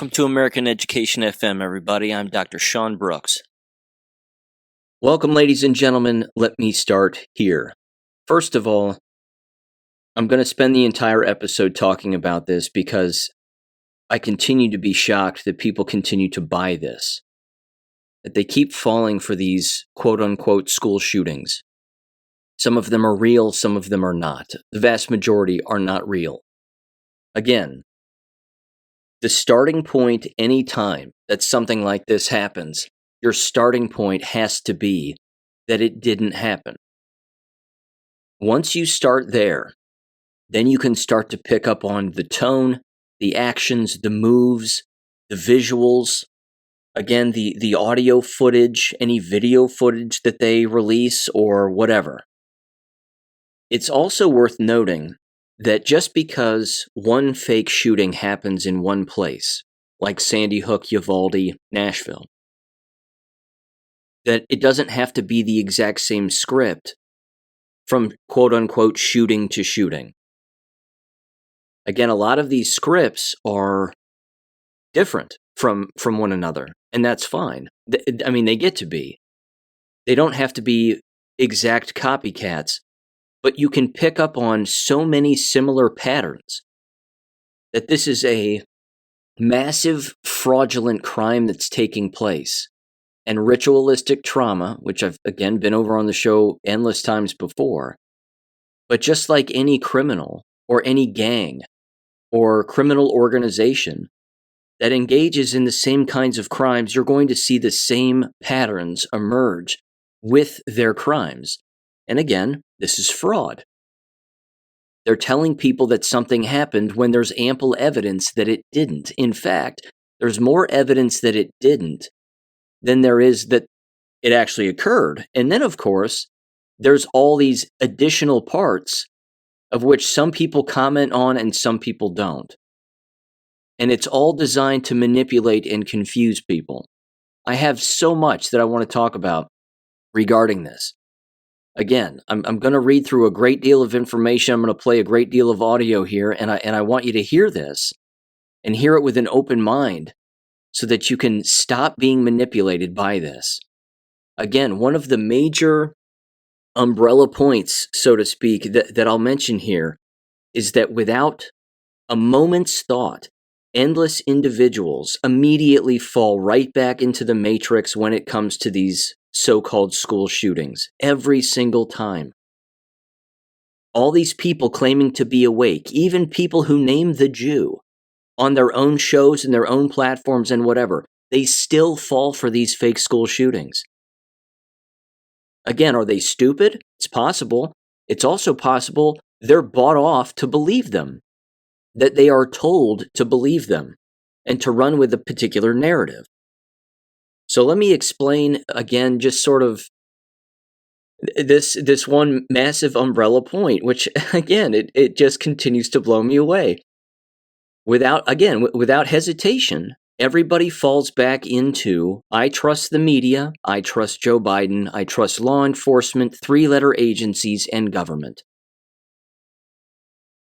Welcome to American Education FM, everybody. I'm Dr. Sean Brooks. Welcome, ladies and gentlemen. Let me start here. First of all, I'm going to spend the entire episode talking about this because I continue to be shocked that people continue to buy this, that they keep falling for these quote-unquote school shootings. Some of them are real, some of them are not. The vast majority are not real. Again, the starting point any time that something like this happens, your starting point has to be that it didn't happen. Once you start there, then you can start to pick up on the tone, the actions, the moves, the visuals. Again, the audio footage, any video footage that they release or whatever. It's also worth noting that just because one fake shooting happens in one place, like Sandy Hook, Uvalde, Nashville, that it doesn't have to be the exact same script from quote-unquote shooting to shooting. Again, a lot of these scripts are different from one another, and that's fine. I mean, they get to be. They don't have to be exact copycats, but you can pick up on so many similar patterns that this is a massive fraudulent crime that's taking place. And ritualistic trauma, which I've, again, been over on the show endless times before. But just like any criminal or any gang or criminal organization that engages in the same kinds of crimes, you're going to see the same patterns emerge with their crimes. And again, this is fraud. They're telling people that something happened when there's ample evidence that it didn't. In fact, there's more evidence that it didn't than there is that it actually occurred. And then, of course, there's all these additional parts of which some people comment on and some people don't. And it's all designed to manipulate and confuse people. I have so much that I want to talk about regarding this. Again, I'm going to read through a great deal of information. I'm going to play a great deal of audio here, and I want you to hear this and hear it with an open mind so that you can stop being manipulated by this. Again, one of the major umbrella points, so to speak, that I'll mention here is that without a moment's thought, endless individuals immediately fall right back into the matrix when it comes to these so-called school shootings. Every single time. All these people claiming to be awake, even people who name the Jew on their own shows and their own platforms and whatever, they still fall for these fake school shootings. Again, are they stupid? It's possible. It's also possible they're bought off to believe them, that they are told to believe them and to run with a particular narrative. So let me explain again, just sort of this one massive umbrella point, which again, it just continues to blow me away. Without hesitation, everybody falls back into, I trust the media, I trust Joe Biden, I trust law enforcement, three-letter agencies, and government.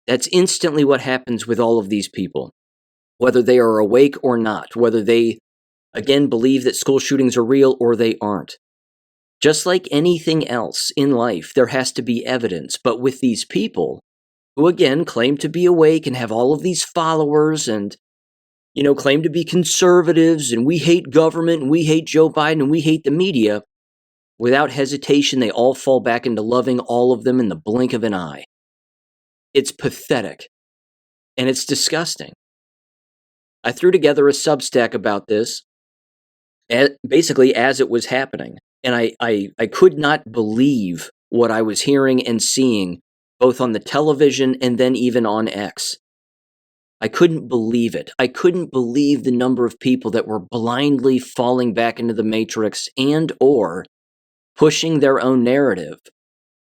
That's instantly what happens with all of these people, whether they are awake or not, whether they, again, believe that school shootings are real or they aren't. Just like anything else in life, there has to be evidence, but with these people, who again claim to be awake and have all of these followers and, claim to be conservatives and we hate government and we hate Joe Biden and we hate the media, without hesitation, they all fall back into loving all of them in the blink of an eye. It's pathetic. And it's disgusting. I threw together a Substack about this, basically as it was happening. And I could not believe what I was hearing and seeing, both on the television and then even on X. I couldn't believe it. I couldn't believe the number of people that were blindly falling back into the matrix and or pushing their own narrative,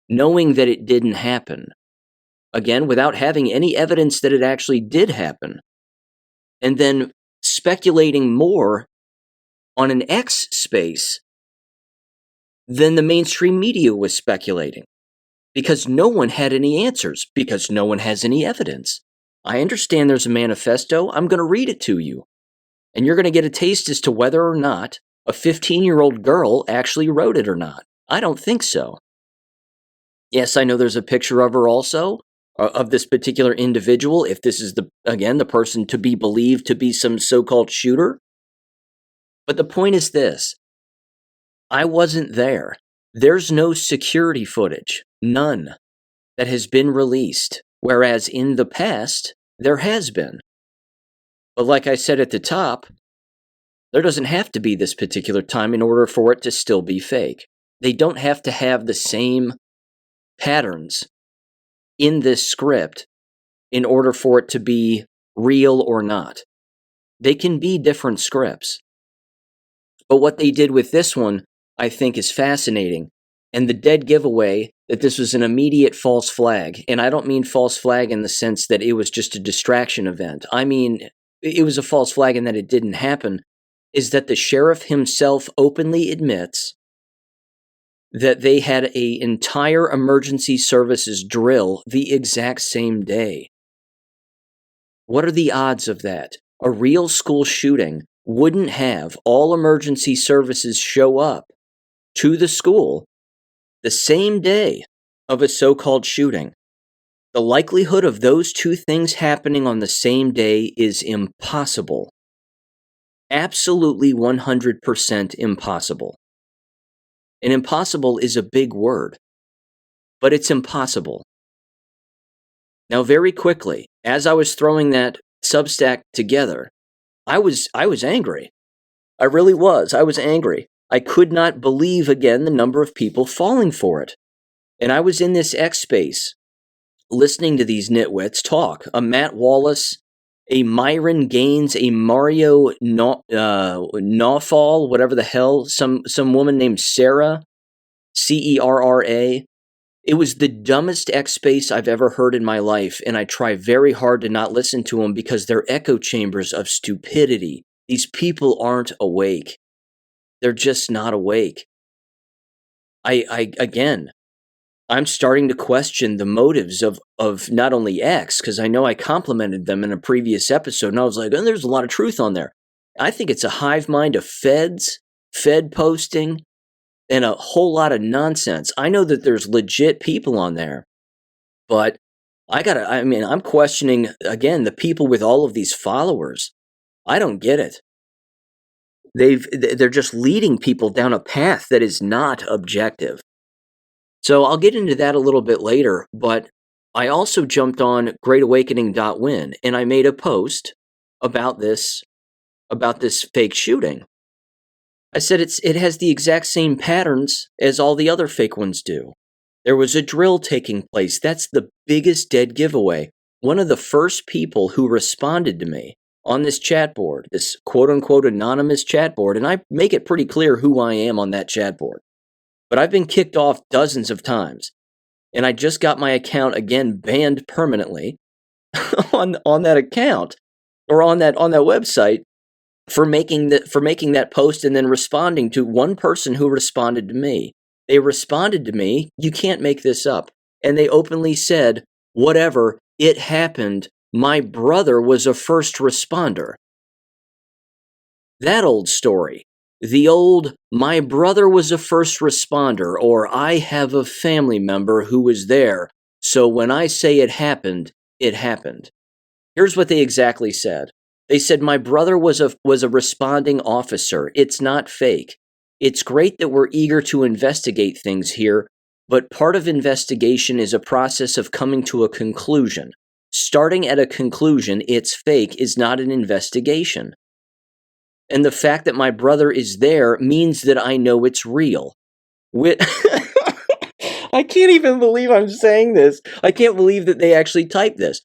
knowing that it didn't happen. Again, without having any evidence that it actually did happen. And then speculating more on an X space than the mainstream media was speculating. Because no one had any answers, because no one has any evidence. I understand there's a manifesto. I'm going to read it to you. And you're going to get a taste as to whether or not a 15-year-old girl actually wrote it or not. I don't think so. Yes, I know there's a picture of her also, of this particular individual, if this is, the person to be believed to be some so-called shooter. But the point is this. I wasn't there. There's no security footage, none, that has been released, whereas in the past, there has been. But like I said at the top, there doesn't have to be this particular time in order for it to still be fake. They don't have to have the same patterns in this script in order for it to be real or not. They can be different scripts. But what they did with this one, I think, is fascinating. And the dead giveaway that this was an immediate false flag. And I don't mean false flag in the sense that it was just a distraction event. I mean, it was a false flag in that it didn't happen, is that the sheriff himself openly admits that they had an entire emergency services drill the exact same day. What are the odds of that? A real school shooting wouldn't have all emergency services show up to the school the same day of a so-called shooting. The likelihood of those two things happening on the same day is impossible. Absolutely 100% impossible. And impossible is a big word, but it's impossible. Now, very quickly, as I was throwing that Substack together, I was angry. I really was. I was angry. I could not believe, again, the number of people falling for it. And I was in this X space, listening to these nitwits talk. A Matt Wallace, a Myron Gaines, a Mario Nawfal, whatever the hell, some woman named Sarah, Cerra. It was the dumbest X space I've ever heard in my life, and I try very hard to not listen to them because they're echo chambers of stupidity. These people aren't awake. They're just not awake. I'm starting to question the motives of not only X, because I know I complimented them in a previous episode, and I was like, oh, there's a lot of truth on there. I think it's a hive mind of Fed posting, and a whole lot of nonsense. I know that there's legit people on there, but I'm questioning, again, the people with all of these followers. I don't get it. They're just leading people down a path that is not objective. So I'll get into that a little bit later, but I also jumped on greatawakening.win and I made a post about this fake shooting. I said it has the exact same patterns as all the other fake ones do. There was a drill taking place. That's the biggest dead giveaway. One of the first people who responded to me on this chat board, this quote-unquote anonymous chat board, and I make it pretty clear who I am on that chat board. But I've been kicked off dozens of times, and I just got my account again banned permanently on that account or on that website for making that post and then responding to one person who responded to me. They responded to me, you can't make this up. And they openly said, whatever, it happened. My brother was a first responder. That old story. The old, my brother was a first responder, or I have a family member who was there, so when I say it happened, it happened. Here's what they exactly said. They said, my brother was a responding officer. It's not fake. It's great that we're eager to investigate things here, but part of investigation is a process of coming to a conclusion. Starting at a conclusion, it's fake, is not an investigation. And the fact that my brother is there means that I know it's real. I can't even believe I'm saying this. I can't believe that they actually typed this.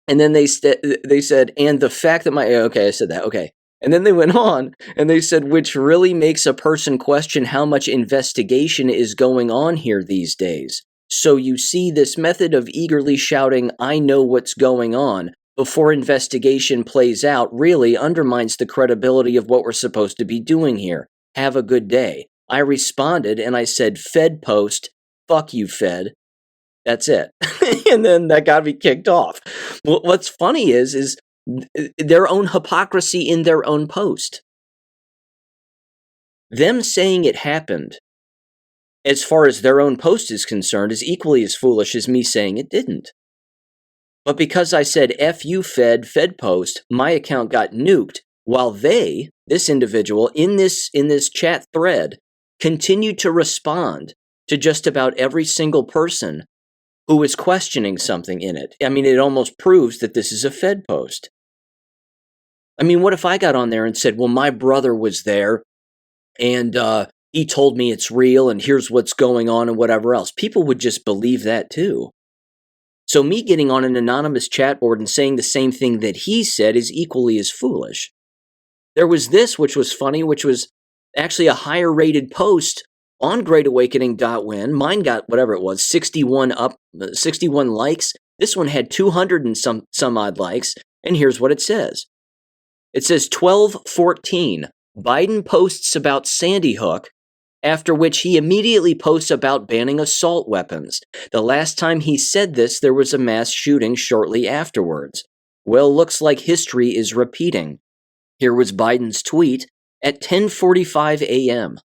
And then they said, and the fact that I said that, okay. And then they went on, and they said, which really makes a person question how much investigation is going on here these days. So you see, this method of eagerly shouting, I know what's going on, before investigation plays out really undermines the credibility of what we're supposed to be doing here. Have a good day. I responded, and I said, Fed post, fuck you, Fed. That's it. And then that got me kicked off. What's funny is their own hypocrisy in their own post. Them saying it happened, as far as their own post is concerned, is equally as foolish as me saying it didn't. But because I said F you Fed post, my account got nuked, while they, this individual, in this chat thread, continued to respond to just about every single person who was questioning something in it. I mean, it almost proves that this is a Fed post. I mean, what if I got on there and said, well, my brother was there, and he told me it's real, and here's what's going on, and whatever else. People would just believe that too. So me getting on an anonymous chat board and saying the same thing that he said is equally as foolish. There was this, which was funny, which was actually a higher rated post on greatawakening.win. Mine got whatever it was, 61 likes. This one had 200 and some odd likes. And here's what it says. It says 12:14. Biden posts about Sandy Hook, after which he immediately posts about banning assault weapons. The last time he said this, there was a mass shooting shortly afterwards. Well, looks like history is repeating. Here was Biden's tweet at 10:45 a.m.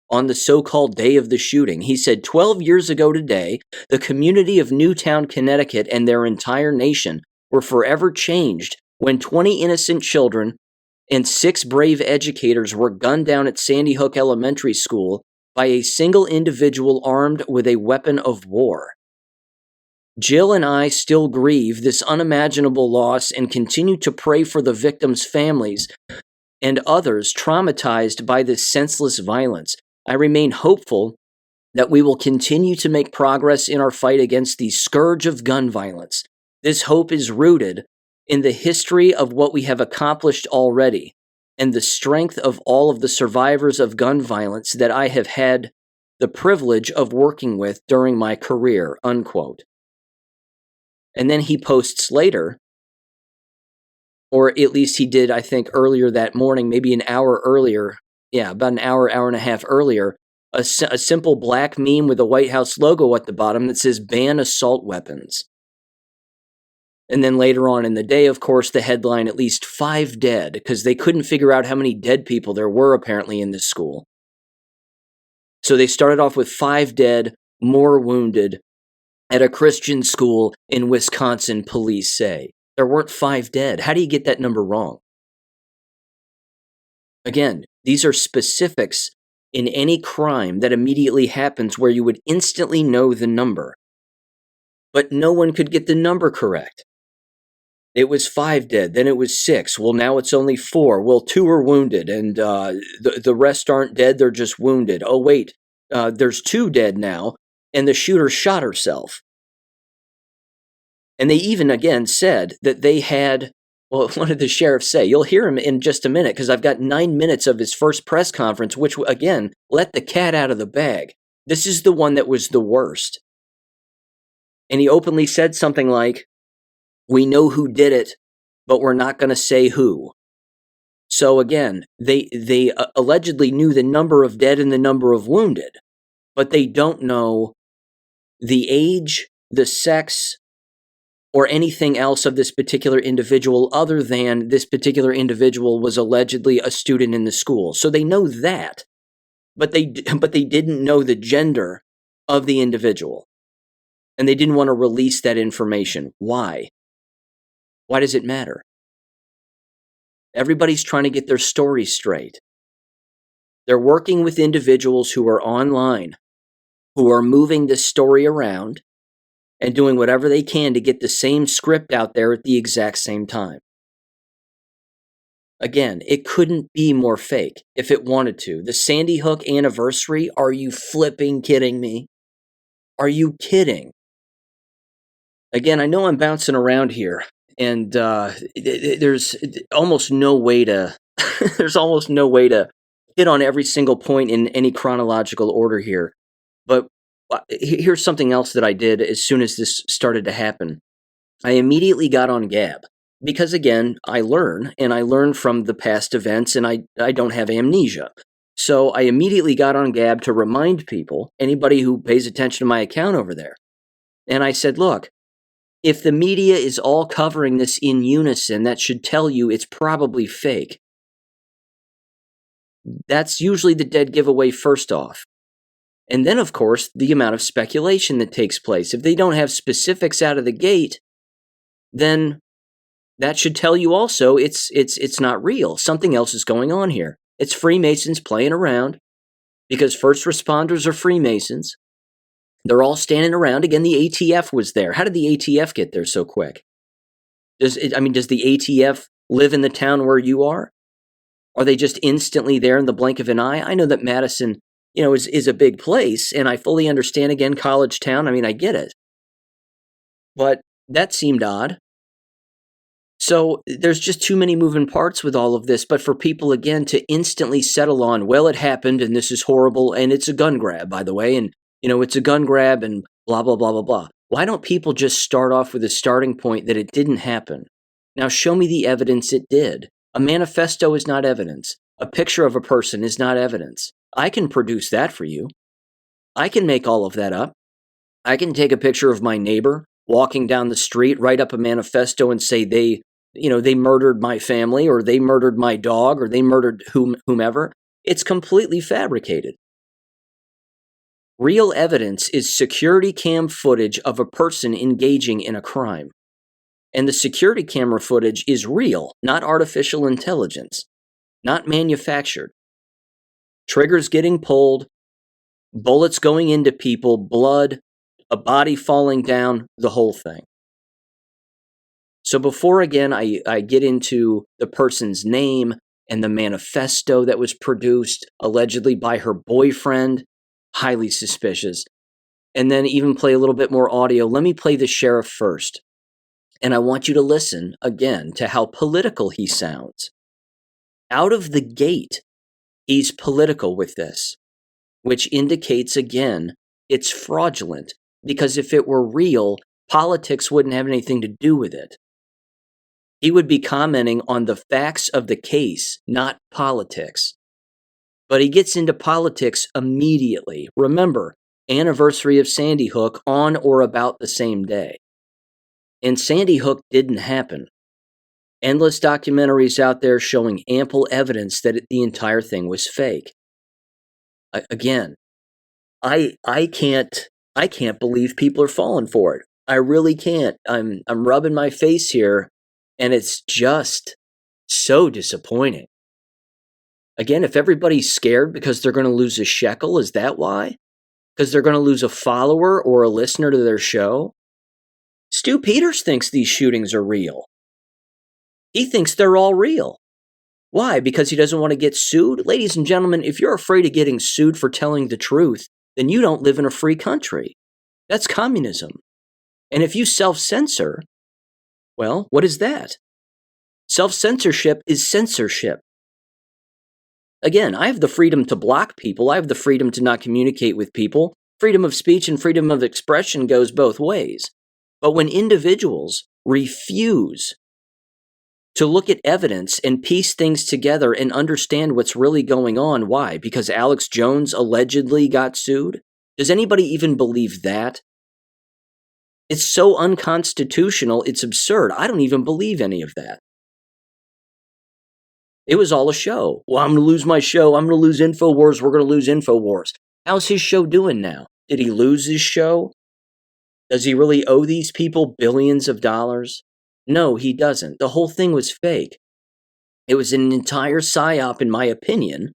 on the so-called day of the shooting. He said, 12 years ago today, the community of Newtown, Connecticut, and their entire nation were forever changed when 20 innocent children and 6 brave educators were gunned down at Sandy Hook Elementary School by a single individual armed with a weapon of war. Jill and I still grieve this unimaginable loss and continue to pray for the victims' families and others traumatized by this senseless violence. I remain hopeful that we will continue to make progress in our fight against the scourge of gun violence. This hope is rooted in the history of what we have accomplished already and the strength of all of the survivors of gun violence that I have had the privilege of working with during my career, unquote. And then he posts later, or at least he did, I think, earlier that morning, maybe an hour earlier, about an hour and a half earlier, a simple black meme with a White House logo at the bottom that says, ban assault weapons. And then later on in the day, of course, the headline, at least 5 dead, because they couldn't figure out how many dead people there were apparently in this school. So they started off with 5 dead, more wounded, at a Christian school in Wisconsin, police say. There weren't 5 dead. How do you get that number wrong? Again, these are specifics in any crime that immediately happens where you would instantly know the number. But no one could get the number correct. It was 5 dead, then it was 6. Well, now it's only 4. Well, 2 are wounded, and the rest aren't dead, they're just wounded. Oh, wait, there's 2 dead now, and the shooter shot herself. And they even, again, said that they had, well, what did the sheriff say? You'll hear him in just a minute, because I've got 9 minutes of his first press conference, which, again, let the cat out of the bag. This is the one that was the worst. And he openly said something like, we know who did it, but we're not going to say who. So again, they allegedly knew the number of dead and the number of wounded, but they don't know the age, the sex, or anything else of this particular individual other than this particular individual was allegedly a student in the school. So they know that, but they didn't know the gender of the individual. And they didn't want to release that information. Why? Why does it matter? Everybody's trying to get their story straight. They're working with individuals who are online, who are moving this story around and doing whatever they can to get the same script out there at the exact same time. Again, it couldn't be more fake if it wanted to. The Sandy Hook anniversary, are you flipping kidding me? Are you kidding? Again, I know I'm bouncing around here. And there's almost no way to hit on every single point in any chronological order here. But here's something else that I did as soon as this started to happen. I immediately got on Gab because, again, I learn from the past events, and I don't have amnesia. So I immediately got on Gab to remind people, anybody who pays attention to my account over there. And I said, look, If the media is all covering this in unison, that should tell you it's probably fake. That's usually the dead giveaway first off. And then, of course, the amount of speculation that takes place. If they don't have specifics out of the gate, then that should tell you also it's not real. Something else is going on here. It's Freemasons playing around because first responders are Freemasons. They're all standing around. Again, the ATF was there. How did the ATF get there so quick? Does the ATF live in the town where you are? Are they just instantly there in the blink of an eye? I know that Madison, is a big place, and I fully understand, again, college town. I get it. But that seemed odd. So there's just too many moving parts with all of this. But for people, again, to instantly settle on, well, it happened, and this is horrible, and it's a gun grab, by the way, and, it's a gun grab, and blah, blah, blah, blah, blah. Why don't people just start off with a starting point that it didn't happen? Now show me the evidence it did. A manifesto is not evidence. A picture of a person is not evidence. I can produce that for you. I can make all of that up. I can take a picture of my neighbor walking down the street, write up a manifesto and say they murdered my family, or they murdered my dog, or they murdered whomever. It's completely fabricated. Real evidence is security cam footage of a person engaging in a crime. And the security camera footage is real, not artificial intelligence, not manufactured. Triggers getting pulled, bullets going into people, blood, a body falling down, the whole thing. So before, again, I get into the person's name and the manifesto that was produced, allegedly by her boyfriend, highly suspicious, and then even play a little bit more audio, let me play the sheriff first. And I want you to listen, again, to how political he sounds. Out of the gate, he's political with this, which indicates, again, it's fraudulent, because if it were real, politics wouldn't have anything to do with it. He would be commenting on the facts of the case, not politics. But he gets into politics immediately. Remember, anniversary of Sandy Hook on or about the same day. And Sandy Hook didn't happen. Endless documentaries out there showing ample evidence that the entire thing was fake. Again, I can't believe people are falling for it. I really can't. I'm rubbing my face here, and it's just so disappointing. Again, if everybody's scared because they're going to lose a shekel, is that why? Because they're going to lose a follower or a listener to their show? Stu Peters thinks these shootings are real. He thinks they're all real. Why? Because he doesn't want to get sued? Ladies and gentlemen, if you're afraid of getting sued for telling the truth, then you don't live in a free country. That's communism. And if you self-censor, well, what is that? Self-censorship is censorship. Again, I have the freedom to block people. I have the freedom to not communicate with people. Freedom of speech and freedom of expression goes both ways. But when individuals refuse to look at evidence and piece things together and understand what's really going on, why? Because Alex Jones allegedly got sued? Does anybody even believe that? It's so unconstitutional, it's absurd. I don't even believe any of that. It was all a show. Well, I'm going to lose my show. I'm going to lose InfoWars. We're going to lose InfoWars. How's his show doing now? Did he lose his show? Does he really owe these people billions of dollars? No, he doesn't. The whole thing was fake. It was an entire psyop, in my opinion,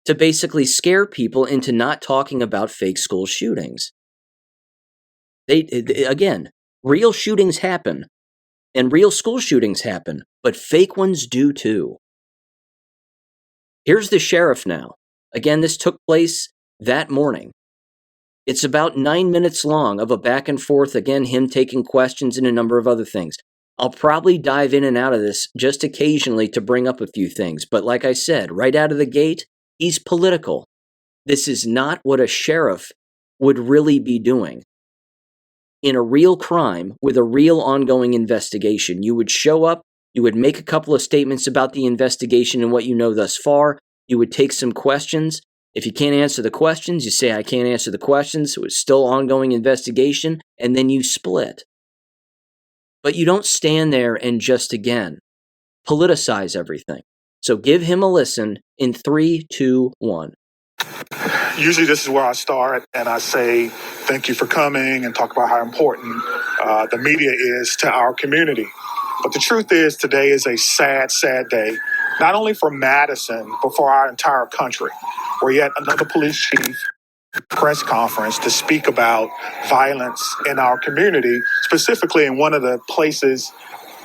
to basically scare people into not talking about fake school shootings. Again, real shootings happen, and real school shootings happen, but fake ones do too. Here's the sheriff now. Again, this took place that morning. It's about 9 minutes long of a back and forth, again, him taking questions and a number of other things. I'll probably dive in and out of this just occasionally to bring up a few things, but like I said, right out of the gate, he's political. This is not what a sheriff would really be doing. In a real crime, with a real ongoing investigation, you would show up, you would make a couple of statements about the investigation and what you know thus far, you would take some questions. If you can't answer the questions, you say, I can't answer the questions, so it's still ongoing investigation, and then you split. But you don't stand there and just, again, politicize everything. So give him a listen in 3, 2, 1. Usually this is where I start and I say, thank you for coming and talk about how important the media is to our community. But the truth is today is a sad, sad day, not only for Madison, but for our entire country, where yet another police chief press conference to speak about violence in our community, specifically in one of the places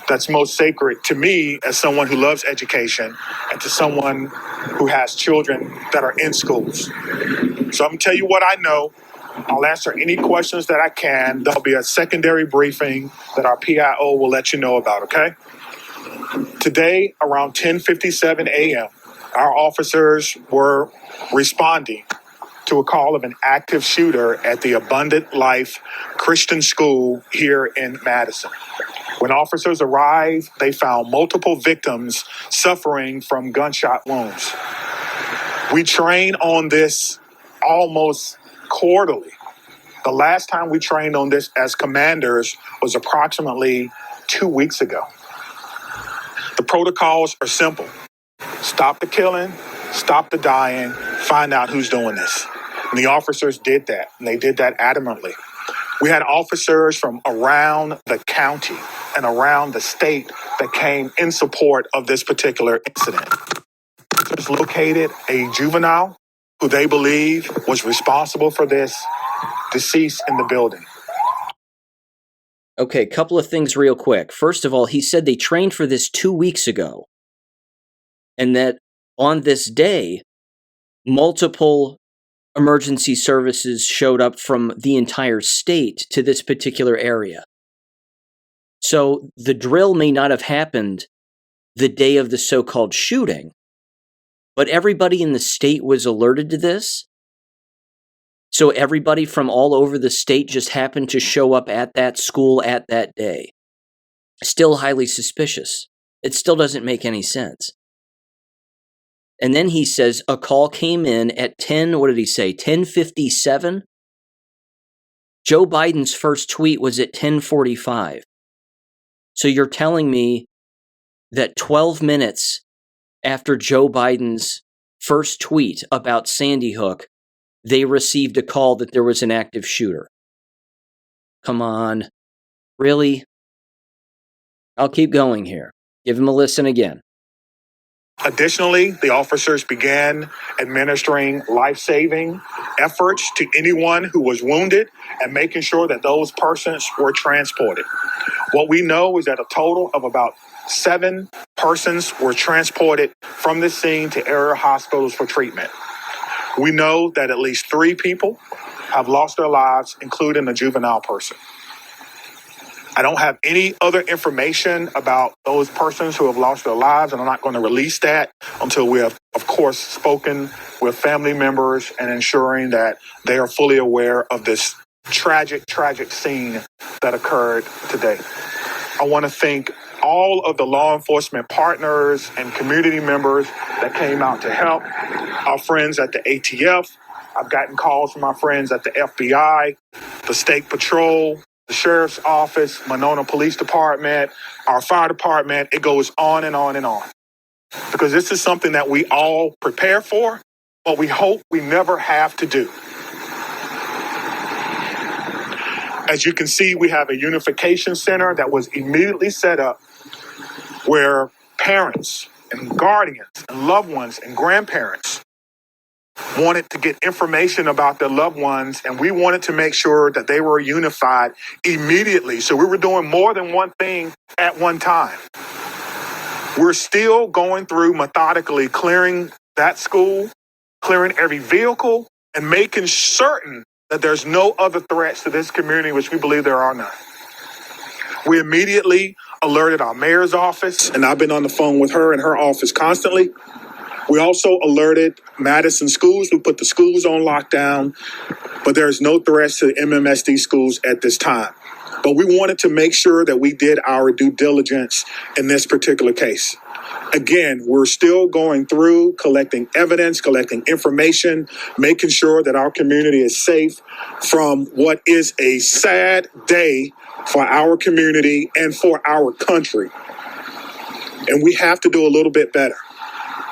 that's most sacred to me as someone who loves education and to someone who has children that are in schools. So I'm going to tell you what I know. I'll answer any questions that I can. There'll be a secondary briefing that our PIO will let you know about, okay? Today, around 10:57 a.m., our officers were responding to a call of an active shooter at the Abundant Life Christian School here in Madison. When officers arrived, they found multiple victims suffering from gunshot wounds. We train on this almost quarterly. The last time we trained on this as commanders was approximately 2 weeks ago. The protocols are simple. Stop the killing, stop the dying, find out who's doing this. And the officers did that, and they did that adamantly. We had officers from around the county and around the state that came in support of this particular incident. Officers located a juvenile who they believe was responsible for this deceased in the building. Okay, couple of things real quick. First of all, he said they trained for this 2 weeks ago, and that on this day, multiple emergency services showed up from the entire state to this particular area. So the drill may not have happened the day of the so-called shooting, but everybody in the state was alerted to this. So everybody from all over the state just happened to show up at that school at that day. Still highly suspicious. It still doesn't make any sense. And then he says a call came in at 10:57? Joe Biden's first tweet was at 10:45. So you're telling me that 12 minutes after Joe Biden's first tweet about Sandy Hook, they received a call that there was an active shooter. Come on. Really? I'll keep going here. Give him a listen again. Additionally, the officers began administering life-saving efforts to anyone who was wounded and making sure that those persons were transported. What we know is that a total of about 7 persons were transported from the scene to area hospitals for treatment. We know that at least 3 people have lost their lives, including a juvenile person. I don't have any other information about those persons who have lost their lives, and I'm not going to release that until we have, of course, spoken with family members and ensuring that they are fully aware of this tragic, tragic scene that occurred today. I want to thank all of the law enforcement partners and community members that came out to help, our friends at the ATF. I've gotten calls from our friends at the FBI, the State Patrol, the Sheriff's Office, Monona Police Department, our fire department. It goes on and on and on. Because this is something that we all prepare for, but we hope we never have to do. As you can see, we have a unification center that was immediately set up where parents and guardians and loved ones and grandparents wanted to get information about their loved ones, and we wanted to make sure that they were unified immediately. So we were doing more than one thing at one time. We're still going through methodically clearing that school, clearing every vehicle, and making certain that there's no other threats to this community, which we believe there are none. We immediately alerted our mayor's office, and I've been on the phone with her and her office constantly. We also alerted Madison schools. We put the schools on lockdown, but there's no threats to MMSD schools at this time. But we wanted to make sure that we did our due diligence in this particular case. Again, we're still going through collecting evidence, collecting information, making sure that our community is safe from what is a sad day for our community and for our country. And we have to do a little bit better.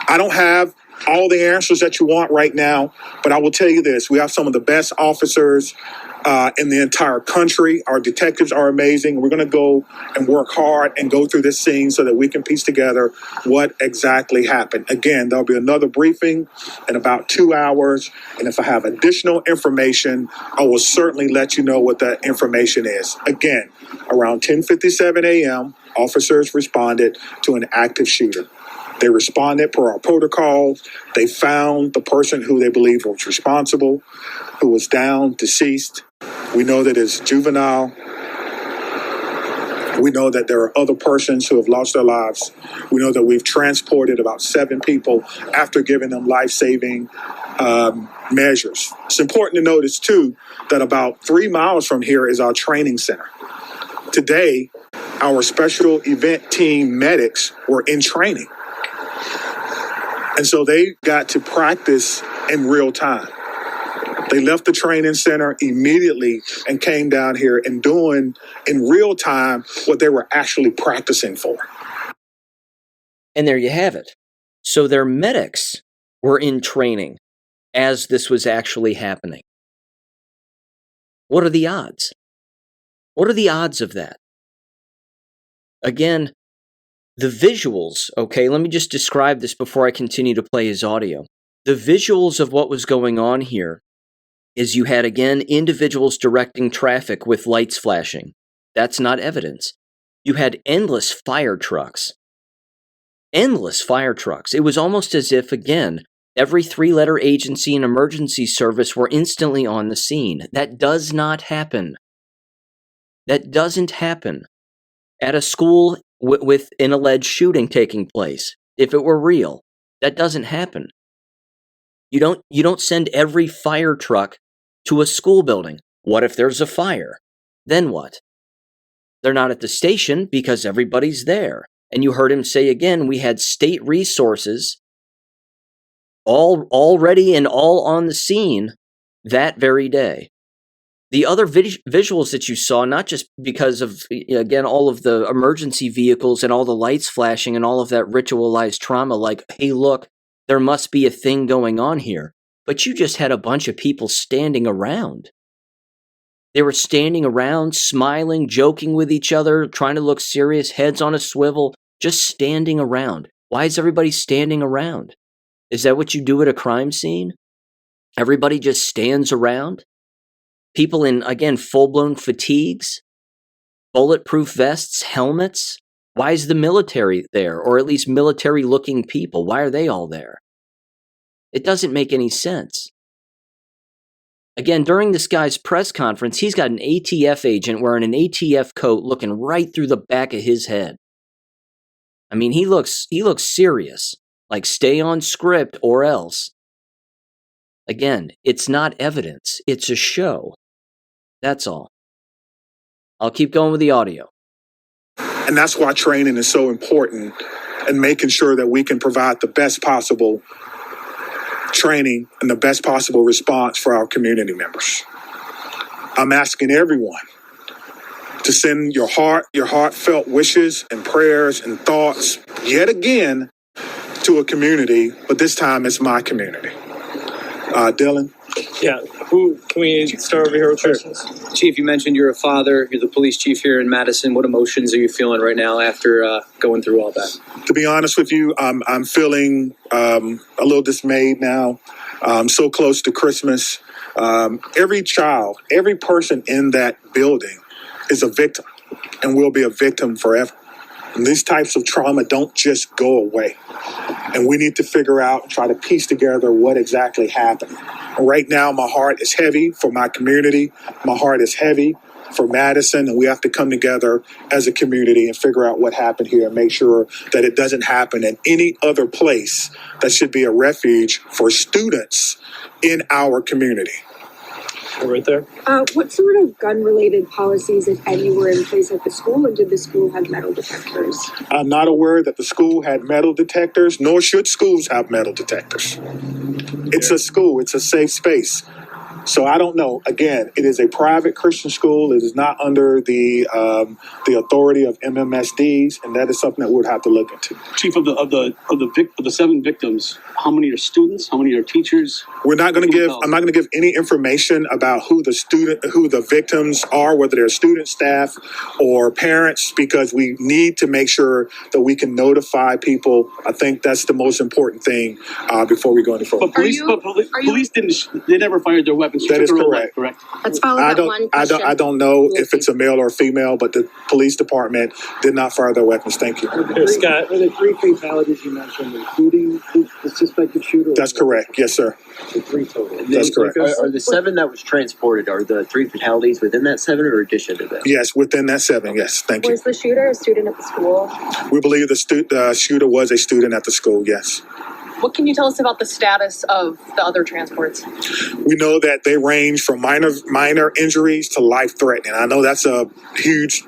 I don't have all the answers that you want right now, but I will tell you this. We have some of the best officers in the entire country. Our detectives are amazing. We're going to go and work hard and go through this scene so that we can piece together what exactly happened. Again, there'll be another briefing in about 2 hours. And if I have additional information, I will certainly let you know what that information is. Again, around 10:57 a.m., officers responded to an active shooter. They responded per our protocol. They found the person who they believed was responsible, who was down, deceased. We know that it's juvenile. We know that there are other persons who have lost their lives. We know that we've transported about 7 people after giving them life-saving measures. It's important to notice, too, that about 3 miles from here is our training center. Today, our special event team medics were in training. And so they got to practice in real time. They left the training center immediately and came down here and doing in real time what they were actually practicing for. And there you have it. So their medics were in training as this was actually happening. What are the odds? What are the odds of that? Again, the visuals, okay, let me just describe this before I continue to play his audio. The visuals of what was going on here is you had, again, individuals directing traffic with lights flashing. That's not evidence. You had endless fire trucks. Endless fire trucks. It was almost as if, again, every 3-letter agency and emergency service were instantly on the scene. That does not happen. That doesn't happen at a school with an alleged shooting taking place. If it were real, that doesn't happen. You don't send every fire truck to a school building. What if there's a fire? Then what? They're not at the station because everybody's there. And you heard him say again, we had state resources all ready and all on the scene that very day. The other visuals that you saw, not just because of, again, all of the emergency vehicles and all the lights flashing and all of that ritualized trauma, like, hey, look, there must be a thing going on here. But you just had a bunch of people standing around. They were standing around, smiling, joking with each other, trying to look serious, heads on a swivel, just standing around. Why is everybody standing around? Is that what you do at a crime scene? Everybody just stands around? People in, again, full-blown fatigues, bulletproof vests, helmets. Why is the military there? Or at least military-looking people. Why are they all there? It doesn't make any sense. Again, during this guy's press conference, he's got an ATF agent wearing an ATF coat looking right through the back of his head. I mean, he looks serious. Like, stay on script or else. Again, it's not evidence. It's a show. That's all. I'll keep going with the audio. And that's why training is so important and making sure that we can provide the best possible training and the best possible response for our community members. I'm asking everyone to send your heartfelt wishes and prayers and thoughts yet again to a community, but this time it's my community. Dylan? Yeah, can we start over here with questions? Chief, you mentioned you're a father, you're the police chief here in Madison. What emotions are you feeling right now after going through all that? To be honest with you, I'm feeling a little dismayed now. So close to Christmas. Every child, every person in that building is a victim and will be a victim forever. And these types of trauma don't just go away. And we need to figure out and try to piece together what exactly happened. And right now, my heart is heavy for my community. My heart is heavy for Madison, and we have to come together as a community and figure out what happened here and make sure that it doesn't happen in any other place that should be a refuge for students in our community. Right there. What sort of gun-related policies, if any, were in place at the school, and did the school have metal detectors? I'm not aware that the school had metal detectors, nor should schools have metal detectors. It's a school. It's a safe space. So I don't know. Again, it is a private Christian school. It is not under the authority of MMSDs, and that is something that we'd have to look into. Chief, of the 7 victims, how many are students? How many are teachers? I'm not going to give any information about who the victims are, whether they're student, staff, or parents, because we need to make sure that we can notify people. I think that's the most important thing before we go any further. But police they never fired their weapons. That is correct. Let's follow that one question. I don't know if it's a male or a female, but the police department did not fire their weapons. Thank you. Scott, were there 3 fatalities you mentioned, including the suspected shooter? That's correct. Yes, sir. So 3 total. That's correct. Are the 7 that was transported, are the 3 fatalities within that 7 or addition to that? Yes, within that 7. Yes, thank you. Was the shooter a student at the school? We believe the shooter was a student at the school. Yes. What can you tell us about the status of the other transports? We know that they range from minor injuries to life-threatening. I know that's a huge,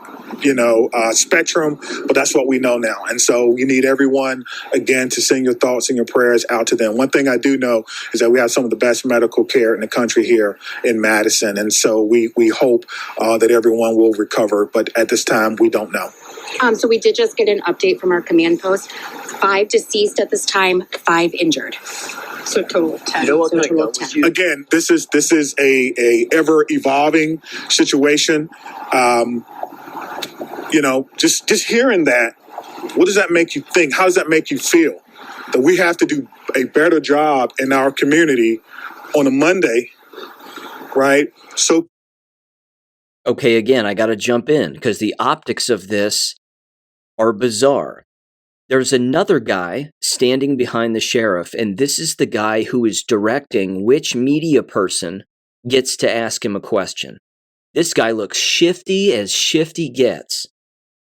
spectrum, but that's what we know now. And so you need everyone, again, to send your thoughts and your prayers out to them. One thing I do know is that we have some of the best medical care in the country here in Madison. And so we hope that everyone will recover. But at this time, we don't know. So we did just get an update from our command post. 5 deceased at this time, 5 injured. So total of 10. You know what kind of gun was used? Again, this is a ever evolving situation. Just hearing that, what does that make you think? How does that make you feel? That we have to do a better job in our community on a Monday, right? So. Okay, again, I got to jump in because the optics of this are bizarre. There's another guy standing behind the sheriff, and this is the guy who is directing which media person gets to ask him a question. This guy looks shifty as shifty gets.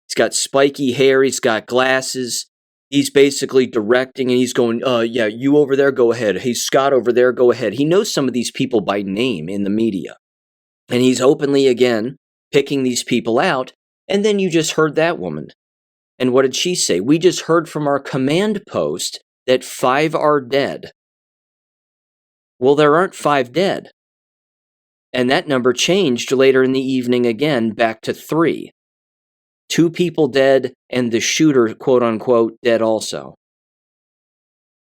He's got spiky hair, he's got glasses. He's basically directing, and he's going, yeah, you over there, go ahead. Hey, Scott over there, go ahead. He knows some of these people by name in the media. And he's openly, again, picking these people out. And then you just heard that woman. And what did she say? We just heard from our command post that 5 are dead. Well, there aren't 5 dead. And that number changed later in the evening again back to 3. 2 people dead and the shooter, quote unquote, dead also.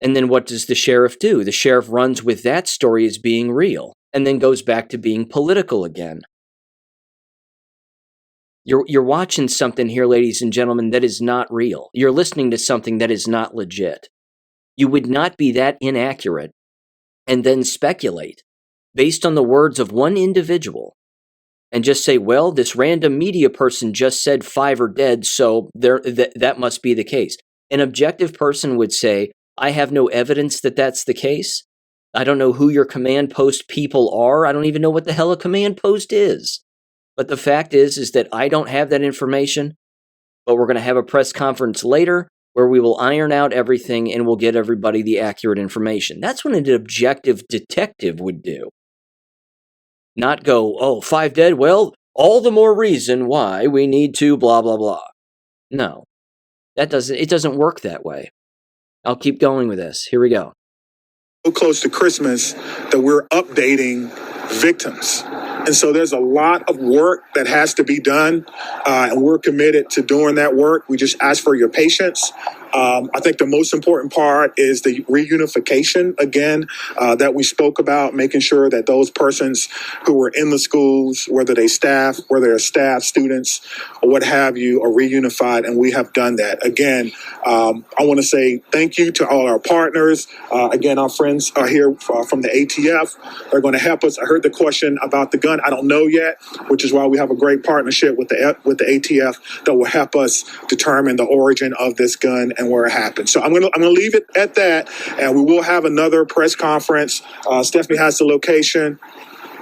And then what does the sheriff do? The sheriff runs with that story as being real and then goes back to being political again. You're watching something here, ladies and gentlemen, that is not real. You're listening to something that is not legit. You would not be that inaccurate and then speculate based on the words of one individual and just say, well, this random media person just said 5 are dead, so that must be the case. An objective person would say, I have no evidence that that's the case. I don't know who your command post people are. I don't even know what the hell a command post is. But the fact is that I don't have that information, but we're going to have a press conference later where we will iron out everything and we'll get everybody the accurate information. That's what an objective detective would do. Not go, 5 dead, well, all the more reason why we need to blah, blah, blah. No, it doesn't work that way. I'll keep going with this. Here we go. So close to Christmas that we're updating victims. And so there's a lot of work that has to be done, and we're committed to doing that work. We just ask for your patience. I think the most important part is the reunification, again, that we spoke about, making sure that those persons who were in the schools, whether they're staff, students, or what have you, are reunified, and we have done that. Again, I want to say thank you to all our partners. Again, our friends are here from the ATF. They're going to help us. I heard the question about the gun. I don't know yet, which is why we have a great partnership with the ATF that will help us determine the origin of this gun and where it happened. So I'm gonna leave it at that, and we will have another press conference. Stephanie has the location.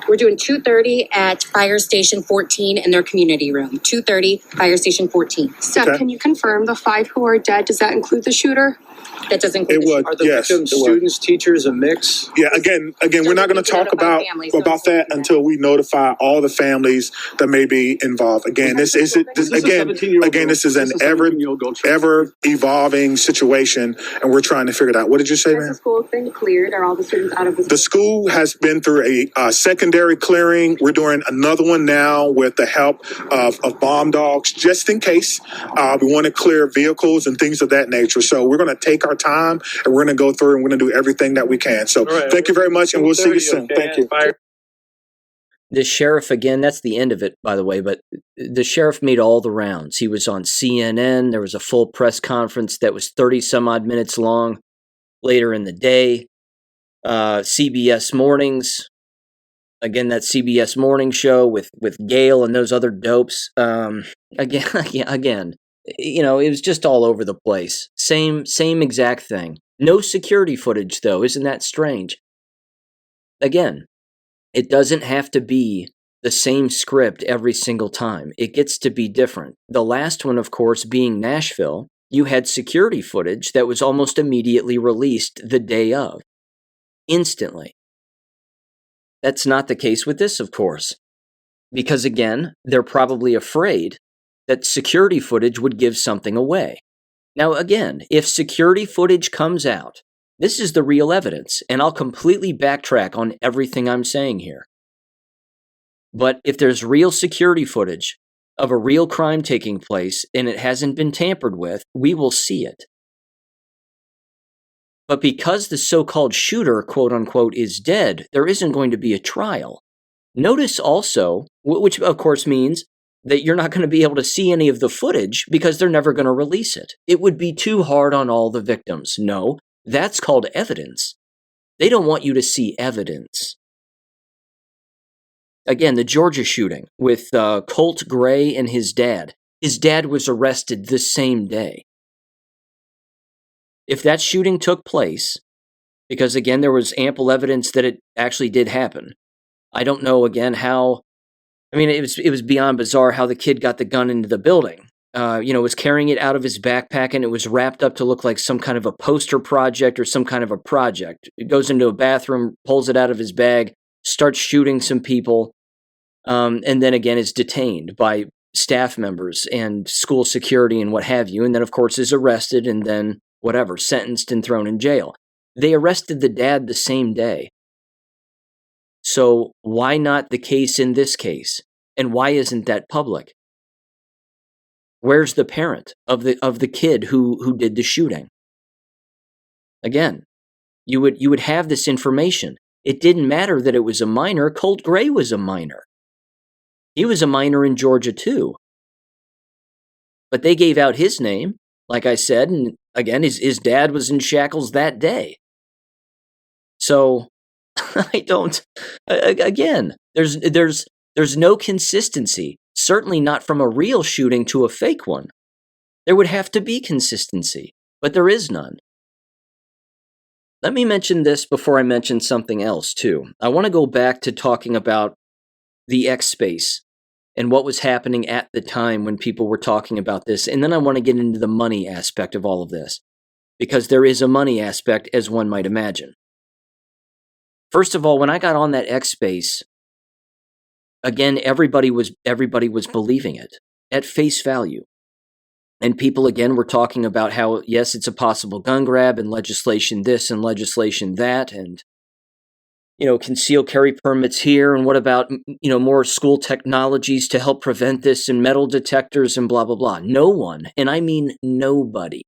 We're doing 2:30 at Fire Station 14 in their community room. 2:30, Fire Station 14. Steph, Can you confirm the 5 who are dead? Does that include the shooter? That does include It was, Are the yes. victims it was. students, teachers, a mix? Yeah, again, we're not going to talk about that until we notify all the families that may be involved. Again, this is an ever evolving situation, and we're trying to figure it out. What did you say, Has man? the school been cleared? Are all the students out of the school? The school has been through a secondary clearing. We're doing another one now with the help of bomb dogs, just in case. We want to clear vehicles and things of that nature. So we're going to take our time, and we're going to go through and we're going to do everything that we can. So thank you very much, and we'll see you soon. Thank you. Bye. The sheriff, again, that's the end of it, by the way, but the sheriff made all the rounds. He was on CNN. There was a full press conference that was 30 some odd minutes long later in the day. CBS Mornings, again, that CBS Morning show with Gail and those other dopes. Again, you know, it was just all over the place. Same exact thing. No security footage, though. Isn't that strange? Again, it doesn't have to be the same script every single time. It gets to be different. The last one, of course, being Nashville, you had security footage that was almost immediately released the day of. Instantly. That's not the case with this, of course. Because again, they're probably afraid that security footage would give something away. Now again, if security footage comes out, this is the real evidence, and I'll completely backtrack on everything I'm saying here. But if there's real security footage of a real crime taking place and it hasn't been tampered with, we will see it. But because the so-called shooter, quote unquote, is dead, there isn't going to be a trial. Notice also, which of course means that you're not going to be able to see any of the footage because they're never going to release it. It would be too hard on all the victims. No, that's called evidence. They don't want you to see evidence. Again, the Georgia shooting with Colt Gray and his dad. His dad was arrested the same day. If that shooting took place, because again, there was ample evidence that it actually did happen. I don't know again how, I mean, it was beyond bizarre how the kid got the gun into the building. Was carrying it out of his backpack and it was wrapped up to look like some kind of a poster project or some kind of a project. It goes into a bathroom, pulls it out of his bag, starts shooting some people, and then again is detained by staff members and school security and what have you. And then, of course, is arrested and then whatever, sentenced and thrown in jail. They arrested the dad the same day. So why not the case in this case? And why isn't that public? Where's the parent of the kid who did the shooting? Again, you would have this information. It didn't matter that it was a minor. Colt Gray was a minor. He was a minor in Georgia too. But they gave out his name, like I said, and again, his dad was in shackles that day. So I don't. Again, there's no consistency. Certainly not from a real shooting to a fake one. There would have to be consistency, but there is none. Let me mention this before I mention something else too. I want to go back to talking about the X space and what was happening at the time when people were talking about this, and then I want to get into the money aspect of all of this, because there is a money aspect, as one might imagine. First of all, when I got on that X space, again, everybody was believing it at face value. And people, again, were talking about how, yes, it's a possible gun grab and legislation this and legislation that and, concealed carry permits here. And what about, more school technologies to help prevent this and metal detectors and blah, blah, blah. No one, and I mean nobody,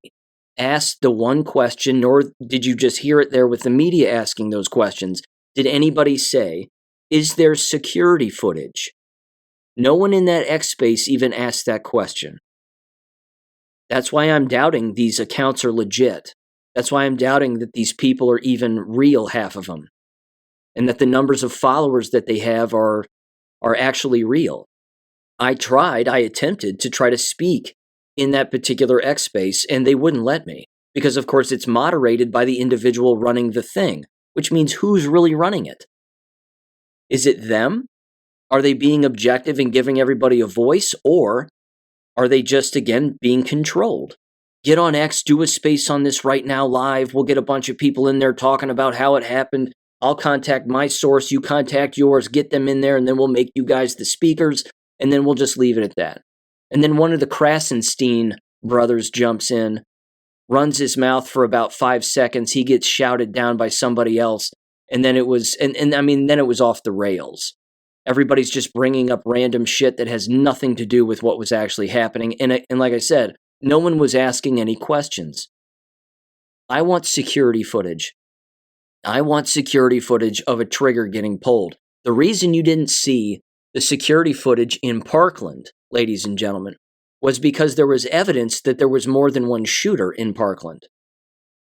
asked the one question, nor did you just hear it there with the media asking those questions. Did anybody say, is there security footage? No one in that X space even asked that question. That's why I'm doubting these accounts are legit. That's why I'm doubting that these people are even real, half of them. And that the numbers of followers that they have are actually real. I attempted to try to speak in that particular X space, and they wouldn't let me. Because, of course, it's moderated by the individual running the thing, which means who's really running it? Is it them? Are they being objective and giving everybody a voice? Or are they just, again, being controlled? get on X, do a space on this right now live. We'll get a bunch of people in there talking about how it happened. I'll contact my source, you contact yours, get them in there, and then we'll make you guys the speakers, and then we'll just leave it at that. And then one of the Krasenstein brothers jumps in, runs his mouth for about 5 seconds. He gets shouted down by somebody else, and then it was, then it was off the rails. Everybody's just bringing up random shit that has nothing to do with what was actually happening. And like I said, no one was asking any questions. I want security footage. I want security footage of a trigger getting pulled. The reason you didn't see the security footage in Parkland, ladies and gentlemen, was because there was evidence that there was more than one shooter in Parkland.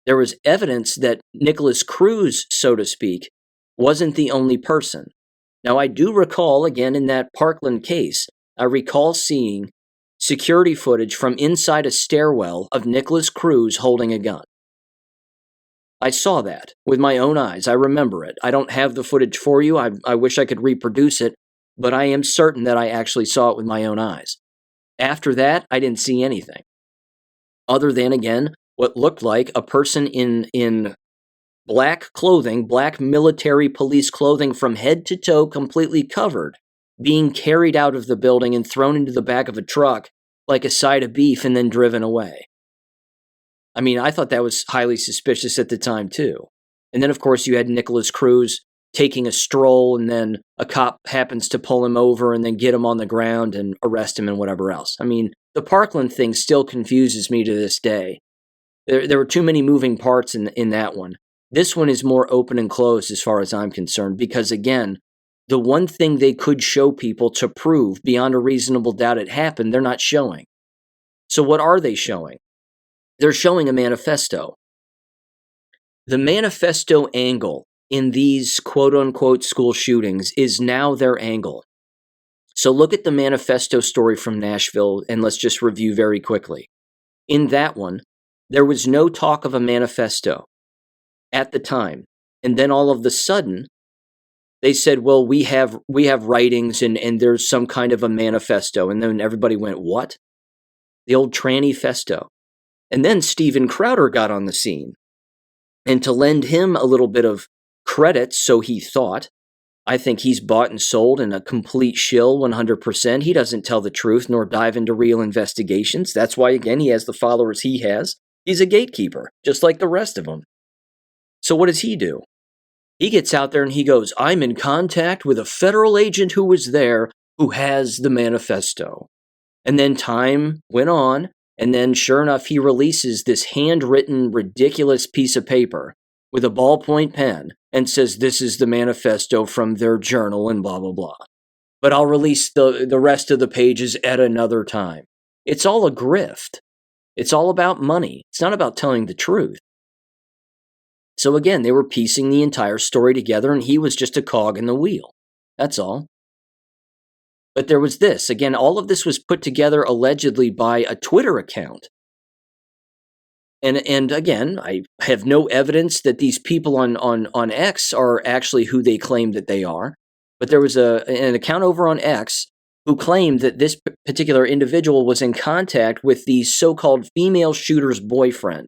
There was evidence that Nicholas Cruz, so to speak, wasn't the only person. Now, I do recall, again, in that Parkland case, I recall seeing security footage from inside a stairwell of Nicholas Cruz holding a gun. I saw that with my own eyes. I remember it. I don't have the footage for you. I wish I could reproduce it, but I am certain that I actually saw it with my own eyes. After that, I didn't see anything. Other than, again, what looked like a person in black clothing, black military police clothing from head to toe, completely covered, being carried out of the building and thrown into the back of a truck like a side of beef and then driven away. I mean, I thought that was highly suspicious at the time, too. And then, of course, you had Nicholas Cruz taking a stroll, and then a cop happens to pull him over and then get him on the ground and arrest him and whatever else. I mean, the Parkland thing still confuses me to this day. There were too many moving parts in that one. This one is more open and closed as far as I'm concerned, because, again, the one thing they could show people to prove beyond a reasonable doubt it happened, they're not showing. So what are they showing? They're showing a manifesto. The manifesto angle in these quote-unquote school shootings is now their angle. So look at the manifesto story from Nashville, and let's just review very quickly. In that one, there was no talk of a manifesto at the time. And then all of a sudden, they said, well, we have writings and there's some kind of a manifesto. And then everybody went, what? The old tranny-festo. And then Steven Crowder got on the scene. And to lend him a little bit of credit, so he thought, I think he's bought and sold and a complete shill 100%. He doesn't tell the truth nor dive into real investigations. That's why, again, he has the followers he has. He's a gatekeeper, just like the rest of them. So what does he do? He gets out there and he goes, I'm in contact with a federal agent who was there who has the manifesto. And then time went on, and then sure enough, he releases this handwritten, ridiculous piece of paper with a ballpoint pen and says, this is the manifesto from their journal and blah, blah, blah. But I'll release the rest of the pages at another time. It's all a grift. It's all about money. It's not about telling the truth. So again, they were piecing the entire story together, and he was just a cog in the wheel. That's all. But there was this. Again, all of this was put together allegedly by a Twitter account. And again, I have no evidence that these people on X are actually who they claim that they are. But there was an account over on X who claimed that this particular individual was in contact with the so-called female shooter's boyfriend.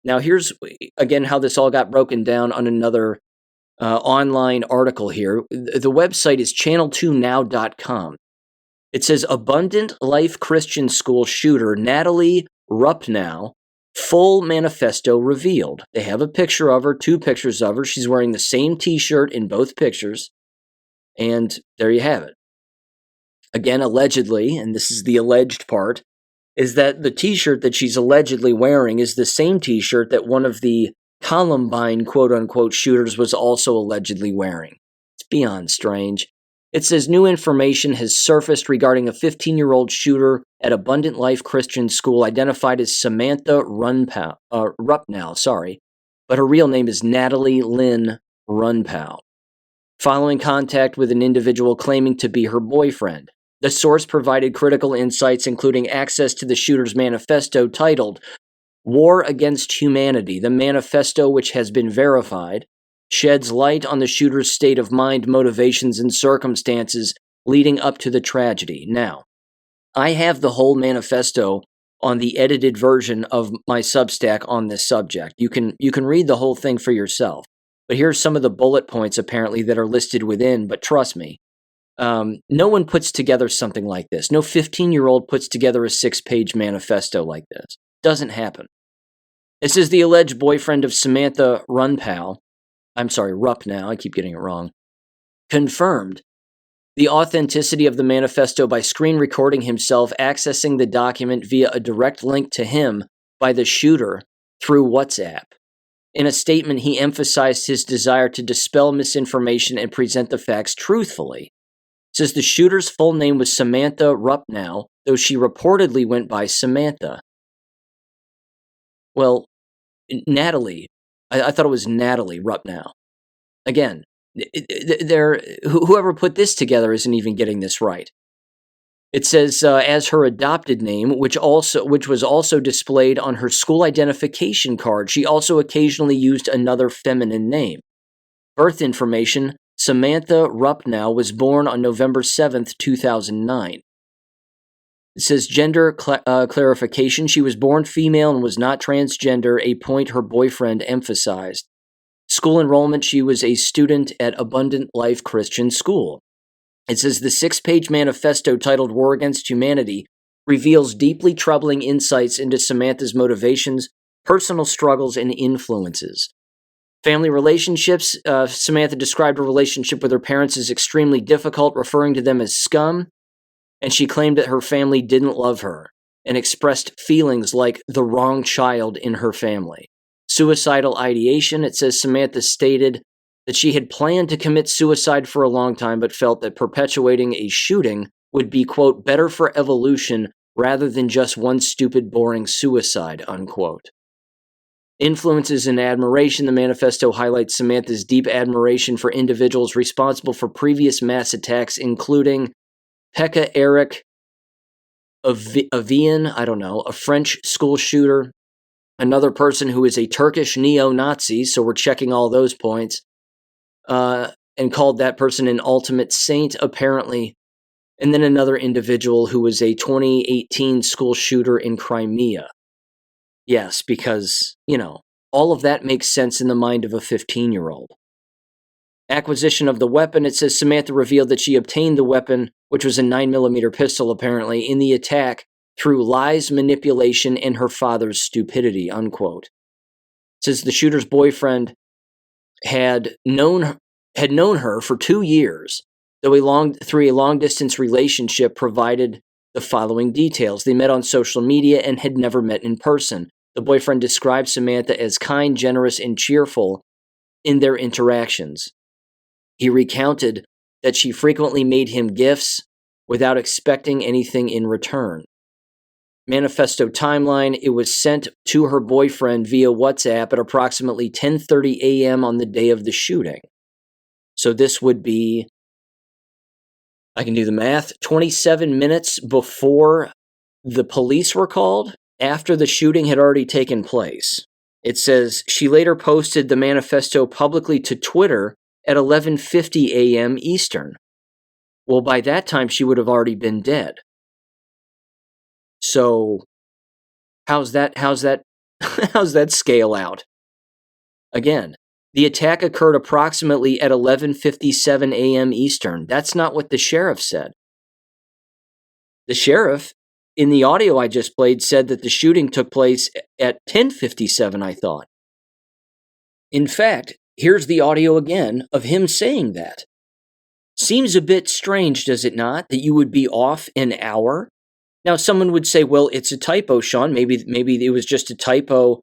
Now, here's, again, how this all got broken down on another online article here. The website is channel2now.com. It says, Abundant Life Christian School shooter Natalie Rupnow, full manifesto revealed. They have a picture of her, 2 pictures of her. She's wearing the same t-shirt in both pictures. And there you have it. Again, allegedly, and this is the alleged part, is that the t-shirt that she's allegedly wearing is the same t-shirt that one of the Columbine quote-unquote shooters was also allegedly wearing. It's beyond strange. It says new information has surfaced regarding a 15-year-old shooter at Abundant Life Christian School identified as Samantha Rupnow, but her real name is Natalie Lynn Runpow. Following contact with an individual claiming to be her boyfriend. The source provided critical insights, including access to the shooter's manifesto titled War Against Humanity. The manifesto, which has been verified, sheds light on the shooter's state of mind, motivations, and circumstances leading up to the tragedy. Now, I have the whole manifesto on the edited version of my Substack on this subject. You can read the whole thing for yourself. But here's some of the bullet points apparently that are listed within, but trust me, no one puts together something like this. No 15-year-old puts together a 6-page manifesto like this. Doesn't happen. It says the alleged boyfriend of Samantha Rupnow, I keep getting it wrong, confirmed the authenticity of the manifesto by screen recording himself accessing the document via a direct link to him by the shooter through WhatsApp. In a statement, he emphasized his desire to dispel misinformation and present the facts truthfully. It says the shooter's full name was Samantha Rupnow, though she reportedly went by Samantha. Well, Natalie. I thought it was Natalie Rupnow. Again, whoever put this together isn't even getting this right. It says as her adopted name, which was also displayed on her school identification card. She also occasionally used another feminine name. Birth information: Samantha Rupnow was born on November 7th, 2009. It says gender clarification. She was born female and was not transgender, a point her boyfriend emphasized. School enrollment: she was a student at Abundant Life Christian School. It says the 6-page manifesto titled War Against Humanity reveals deeply troubling insights into Samantha's motivations, personal struggles, and influences. Family relationships: Samantha described her relationship with her parents as extremely difficult, referring to them as scum, and she claimed that her family didn't love her and expressed feelings like the wrong child in her family. Suicidal ideation: it says Samantha stated that she had planned to commit suicide for a long time, but felt that perpetuating a shooting would be, quote, better for evolution rather than just one stupid, boring suicide, unquote. Influences and admiration: the manifesto highlights Samantha's deep admiration for individuals responsible for previous mass attacks, including Pekka Eric Avian, a French school shooter, another person who is a Turkish neo-Nazi, so we're checking all those points, and called that person an ultimate saint, apparently, and then another individual who was a 2018 school shooter in Crimea. Yes, because, all of that makes sense in the mind of a 15-year-old. Acquisition of the weapon: it says Samantha revealed that she obtained the weapon, which was a 9mm pistol apparently, in the attack through lies, manipulation, and her father's stupidity, unquote. It says the shooter's boyfriend had known her for 2 years, though through a long-distance relationship provided the following details. They met on social media and had never met in person. The boyfriend described Samantha as kind, generous, and cheerful in their interactions. He recounted that she frequently made him gifts without expecting anything in return. Manifesto timeline: it was sent to her boyfriend via WhatsApp at approximately 10:30 a.m. on the day of the shooting. So this would be, I can do the math, 27 minutes before the police were called, after the shooting had already taken place. It says she later posted the manifesto publicly to Twitter at 11:50 a.m. Eastern. Well, by that time, she would have already been dead. So, how's that scale out? Again, the attack occurred approximately at 11:57 a.m. Eastern. That's not what the sheriff said. The sheriff, in the audio I just played, said that the shooting took place at 10:57, I thought. In fact, here's the audio again of him saying that. Seems a bit strange, does it not, that you would be off an hour? Now, someone would say, well, it's a typo, Sean. Maybe it was just a typo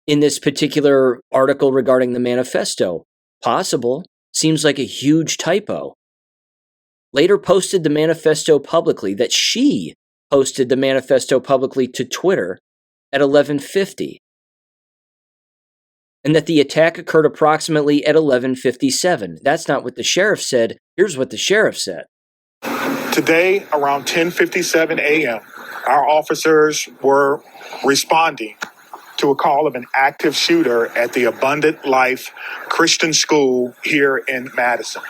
in this particular article regarding the manifesto. Possible. Seems like a huge typo. Later posted the manifesto publicly, that she posted the manifesto publicly to Twitter at 11:50. And that the attack occurred approximately at 11:57. That's not what the sheriff said. Here's what the sheriff said. Today, around 10:57 a.m., our officers were responding to a call of an active shooter at the Abundant Life Christian School here in Madison.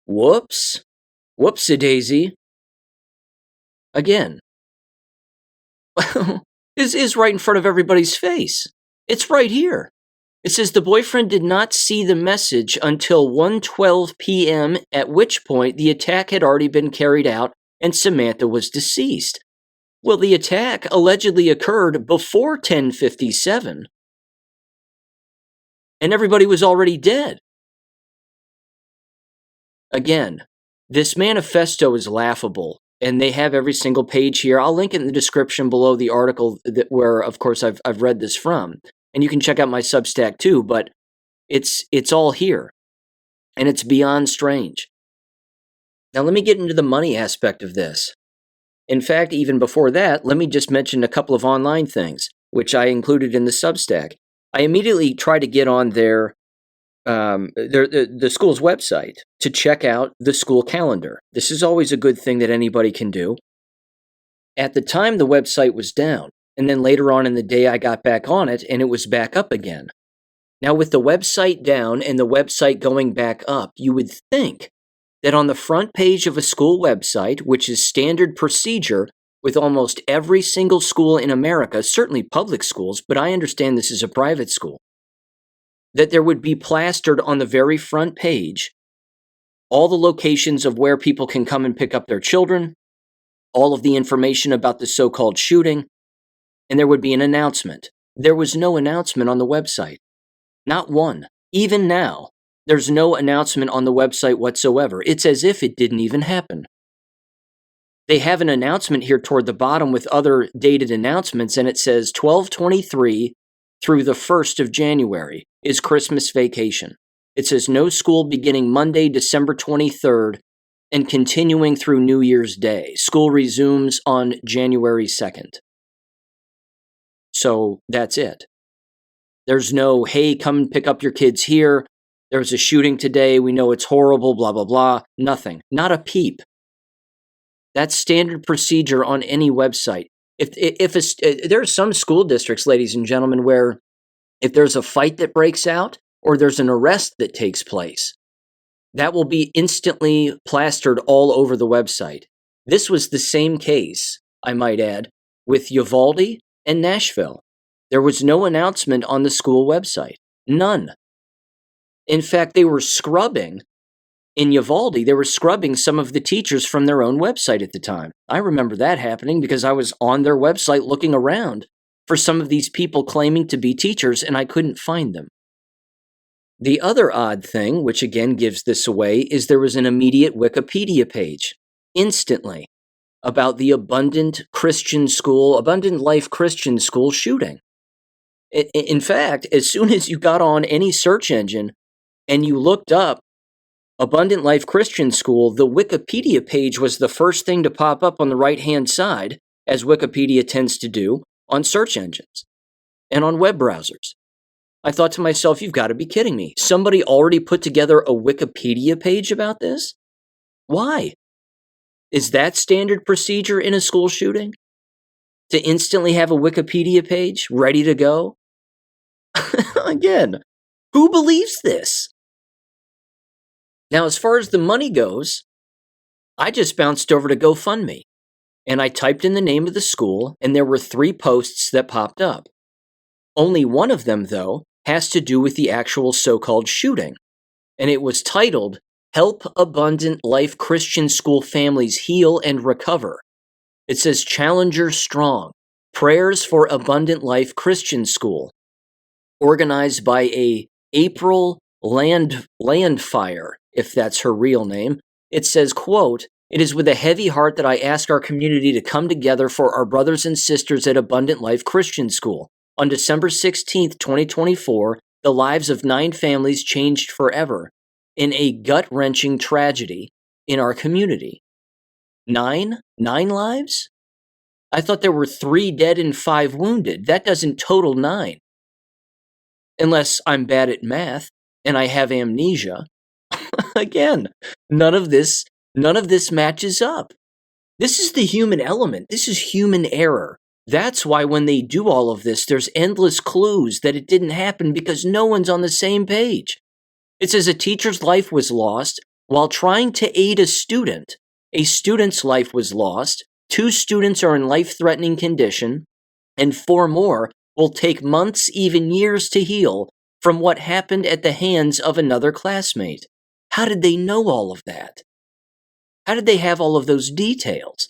Whoops. Whoopsie-daisy. Again. is right in front of everybody's face. It's right here. It says the boyfriend did not see the message until 1:12 p.m., at which point the attack had already been carried out and Samantha was deceased. Well, the attack allegedly occurred before 10:57, and everybody was already dead. Again, this manifesto is laughable, and they have every single page here. I'll link it in the description below the article where, of course, I've read this from. And you can check out my Substack too, but it's all here. And it's beyond strange. Now let me get into the money aspect of this. In fact, even before that, let me just mention a couple of online things, which I included in the Substack. I immediately try to get on the school's website to check out the school calendar. This is always a good thing that anybody can do. At the time, the website was down. And then later on in the day, I got back on it, and it was back up again. Now, with the website down and the website going back up, you would think that on the front page of a school website, which is standard procedure with almost every single school in America, certainly public schools, but I understand this is a private school, that there would be plastered on the very front page all the locations of where people can come and pick up their children, all of the information about the so-called shooting, and there would be an announcement. There was no announcement on the website. Not one. Even now, there's no announcement on the website whatsoever. It's as if it didn't even happen. They have an announcement here toward the bottom with other dated announcements, and it says 12/23 through the 1st of January is Christmas vacation. It says no school beginning Monday, December 23rd, and continuing through New Year's Day. School resumes on January 2nd. So that's it. There's no, hey, come and pick up your kids here. There was a shooting today. We know it's horrible, blah, blah, blah. Nothing. Not a peep. That's standard procedure on any website. There are some school districts, ladies and gentlemen, where if there's a fight that breaks out or there's an arrest that takes place, that will be instantly plastered all over the website. This was the same case, I might add, with Uvalde and Nashville. There was no announcement on the school website. None. In fact, they were scrubbing, in Uvalde, they were scrubbing some of the teachers from their own website at the time. I remember that happening because I was on their website looking around for some of these people claiming to be teachers, and I couldn't find them. The other odd thing, which again gives this away, is there was an immediate Wikipedia page, instantly, about the Abundant Life Christian School shooting. In fact, as soon as you got on any search engine and you looked up Abundant Life Christian School, the Wikipedia page was the first thing to pop up on the right-hand side, as Wikipedia tends to do, on search engines and on web browsers. I thought to myself, you've got to be kidding me. Somebody already put together a Wikipedia page about this? Why? Is that standard procedure in a school shooting? To instantly have a Wikipedia page ready to go? Again, who believes this? Now, as far as the money goes, I just bounced over to GoFundMe, and I typed in the name of the school, and there were 3 posts that popped up. Only one of them, though, has to do with the actual so-called shooting, and it was titled, Help Abundant Life Christian School Families Heal and Recover. It says, Challenger Strong, Prayers for Abundant Life Christian School, organized by a April Landfire, if that's her real name. It says, quote, It is with a heavy heart that I ask our community to come together for our brothers and sisters at Abundant Life Christian School. On December 16th, 2024, the lives of 9 families changed forever in a gut-wrenching tragedy in our community. 9 lives? I thought there were 3 dead and 5 wounded. That doesn't total 9. Unless I'm bad at math and I have amnesia. Again, none of this matches up. This is the human element. This is human error. That's why when they do all of this, there's endless clues that it didn't happen because no one's on the same page. It says a teacher's life was lost while trying to aid a student. A student's life was lost. 2 students are in life-threatening condition. and 4 more will take months, even years to heal from what happened at the hands of another classmate. How did they know all of that? How did they have all of those details?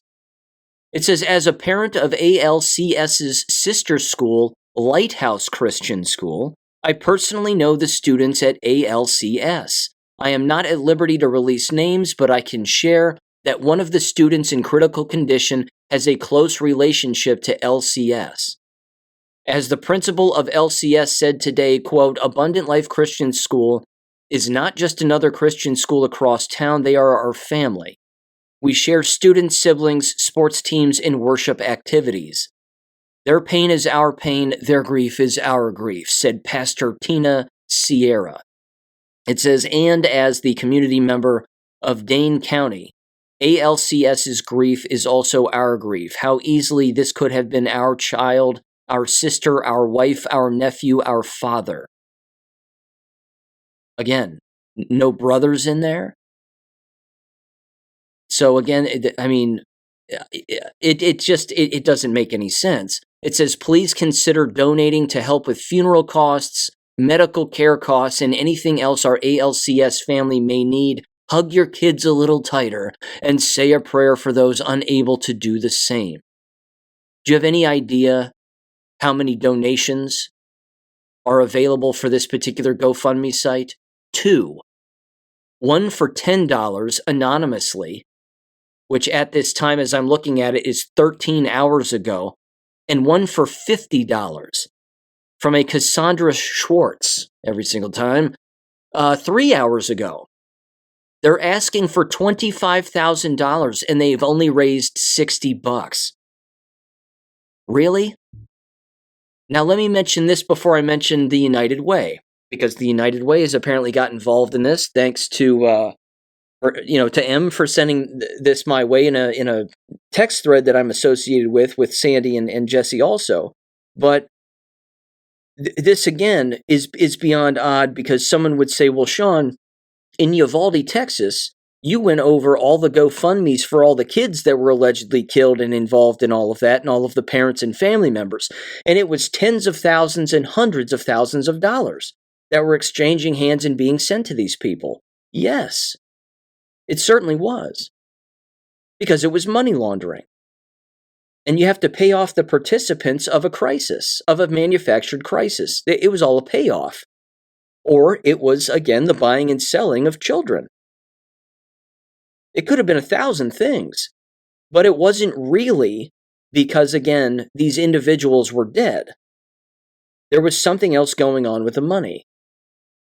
It says, as a parent of ALCS's sister school, Lighthouse Christian School, I personally know the students at ALCS. I am not at liberty to release names, but I can share that one of the students in critical condition has a close relationship to LCS. As the principal of LCS said today, quote, Abundant Life Christian School is not just another Christian school across town, they are our family. We share students, siblings, sports teams, and worship activities. Their pain is our pain, their grief is our grief, said Pastor Tina Sierra. It says, and as the community member of Dane County, ALCS's grief is also our grief. How easily this could have been our child, our sister, our wife, our nephew, our father. Again, no brothers in there. So again, it doesn't make any sense. It says, please consider donating to help with funeral costs, medical care costs, and anything else our ALCS family may need. Hug your kids a little tighter and say a prayer for those unable to do the same. Do you have any idea how many donations are available for this particular GoFundMe site? 2. One for $10 anonymously, which at this time, as I'm looking at it, is 13 hours ago, and one for $50 from a Cassandra Schwartz every single time, 3 hours ago. They're asking for $25,000, and they've only raised $60. Really? Now, let me mention this before I mention the United Way, because the United Way has apparently got involved in this, thanks to M for sending this my way in a text thread that I'm associated with Sandy and Jesse also. But this again is beyond odd, because someone would say, well, Sean, in Uvalde, Texas, you went over all the GoFundMes for all the kids that were allegedly killed and involved in all of that, and all of the parents and family members. And it was tens of thousands and hundreds of thousands of dollars that were exchanging hands and being sent to these people. Yes, it certainly was. Because it was money laundering. And you have to pay off the participants of a crisis, of a manufactured crisis. It was all a payoff. Or it was, again, the buying and selling of children. It could have been 1,000 things, but it wasn't really because, again, these individuals were dead. There was something else going on with the money.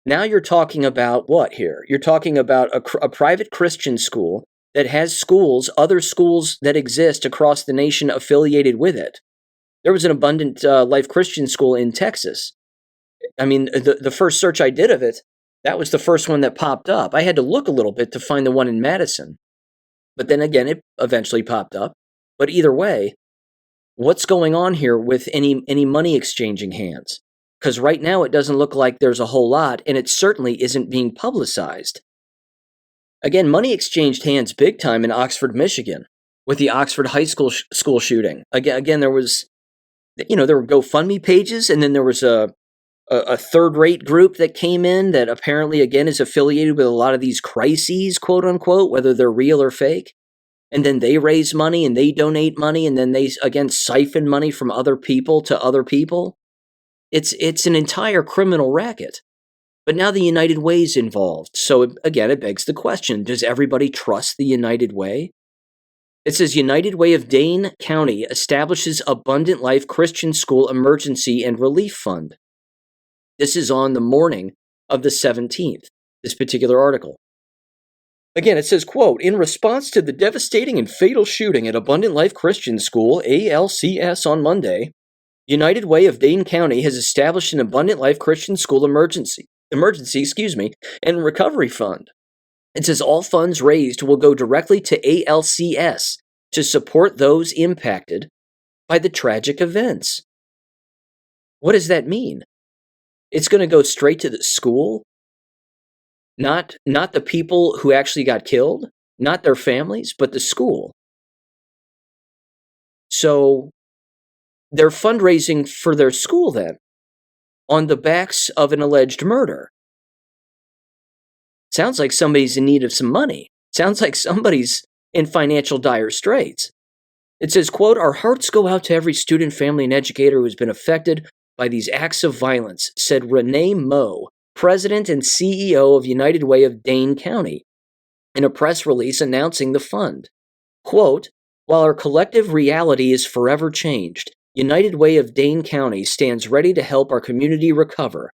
Now you're talking about what here? You're talking about a private Christian school that has schools, other schools that exist across the nation affiliated with it. There was an Abundant Life Christian School in Texas. I mean, the first search I did of it, that was the first one that popped up. I had to look a little bit to find the one in Madison. But then again, it eventually popped up. But either way, what's going on here with any money exchanging hands? Because right now it doesn't look like there's a whole lot, and it certainly isn't being publicized. Again, money exchanged hands big time in Oxford, Michigan, with the Oxford High School school shooting. Again, there was, there were GoFundMe pages, and then there was a third-rate group that came in that apparently, again, is affiliated with a lot of these crises, quote unquote, whether they're real or fake. And then they raise money and they donate money, and then they, again, siphon money from other people to other people. It's an entire criminal racket. But now the United Way is involved. So, again, it begs the question, does everybody trust the United Way? It says, United Way of Dane County establishes Abundant Life Christian School Emergency and Relief Fund. This is on the morning of the 17th, this particular article. Again, it says, quote, in response to the devastating and fatal shooting at Abundant Life Christian School, ALCS, on Monday, United Way of Dane County has established an Abundant Life Christian School emergency, and recovery fund. It says all funds raised will go directly to ALCS to support those impacted by the tragic events. What does that mean? It's going to go straight to the school? Not the people who actually got killed, not their families, but the school. So they're fundraising for their school then on the backs of an alleged murder. Sounds like somebody's in need of some money. Sounds like somebody's in financial dire straits. It says, quote, "Our hearts go out to every student, family, and educator who has been affected by these acts of violence," said Renee Moe, president and CEO of United Way of Dane County, in a press release announcing the fund. Quote, "While our collective reality is forever changed, United Way of Dane County stands ready to help our community recover.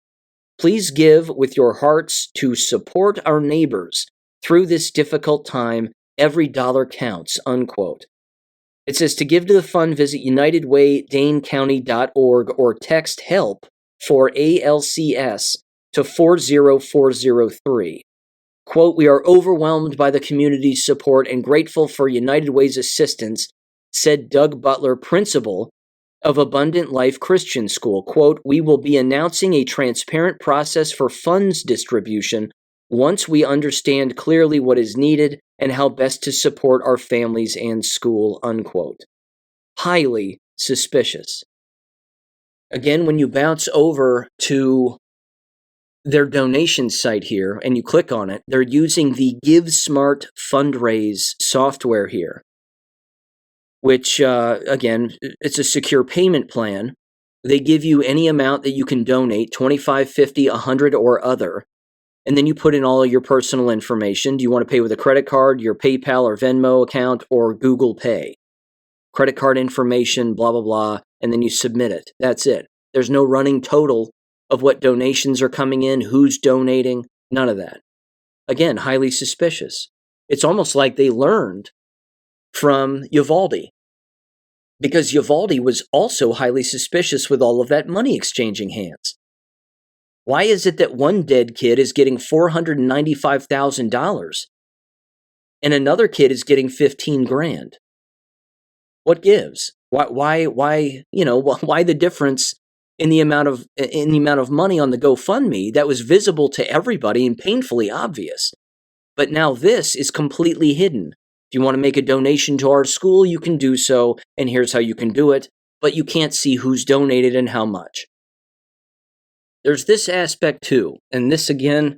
Please give with your hearts to support our neighbors through this difficult time. Every dollar counts," unquote. It says to give to the fund, visit unitedwaydanecounty.org or text HELP for ALCS to 40403. Quote, "We are overwhelmed by the community's support and grateful for United Way's assistance," said Doug Butler, principal of Abundant Life Christian School. Quote, "We will be announcing a transparent process for funds distribution once we understand clearly what is needed and how best to support our families and school," unquote. Highly suspicious. Again, when you bounce over to their donation site here and you click on it, they're using the GiveSmart Fundraise software here, which, again, it's a secure payment plan. They give you any amount that you can donate, $25, $50, $100, or other. And then you put in all of your personal information. Do you want to pay with a credit card, your PayPal or Venmo account, or Google Pay? Credit card information, blah, blah, blah, and then you submit it. That's it. There's no running total of what donations are coming in, who's donating, none of that. Again, highly suspicious. It's almost like they learned from Uvalde, because Uvalde was also highly suspicious with all of that money exchanging hands. Why is it that one dead kid is getting $495,000 and another kid is getting 15 grand? What gives? Why the difference in the amount of money on the GoFundMe that was visible to everybody and painfully obvious? But now this is completely hidden. If you want to make a donation to our school, you can do so, and here's how you can do it, but you can't see who's donated and how much. There's this aspect too, and this again,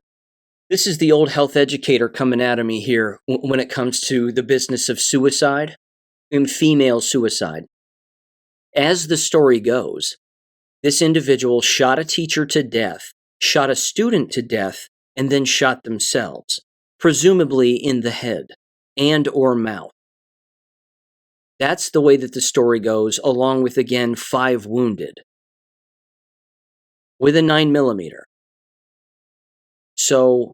this is the old health educator coming at me here when it comes to the business of suicide and female suicide. As the story goes, this individual shot a teacher to death, shot a student to death, and then shot themselves, presumably in the head and or mouth. That's the way that the story goes, along with, again, 5 wounded with a 9mm. So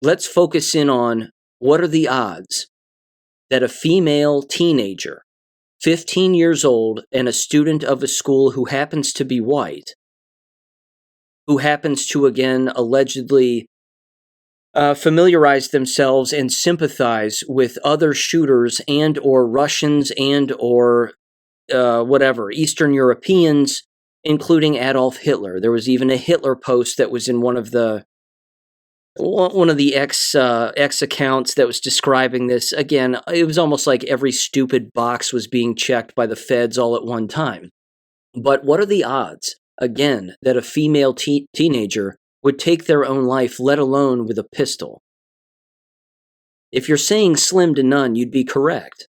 let's focus in on what are the odds that a female teenager, 15 years old, and a student of a school who happens to be white, who happens to, again, allegedly familiarize themselves and sympathize with other shooters and or Russians and or Eastern Europeans, including Adolf Hitler. There was even a Hitler post that was in one of the X accounts that was describing this. Again, it was almost like every stupid box was being checked by the feds all at one time. But what are the odds, again, that a female teenager would take their own life, let alone with a pistol? If you're saying slim to none, you'd be correct.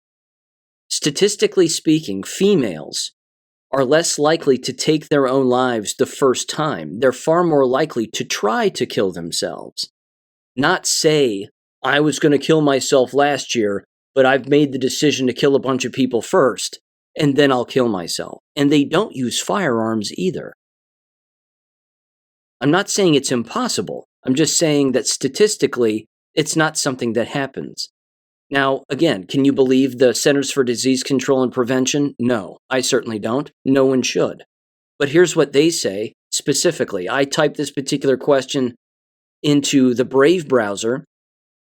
Statistically speaking, females are less likely to take their own lives the first time. They're far more likely to try to kill themselves. Not say, I was going to kill myself last year, but I've made the decision to kill a bunch of people first, and then I'll kill myself. And they don't use firearms either. I'm not saying it's impossible. I'm just saying that statistically, it's not something that happens. Now, again, can you believe the Centers for Disease Control and Prevention? No, I certainly don't. No one should. But here's what they say specifically. I typed this particular question into the Brave browser,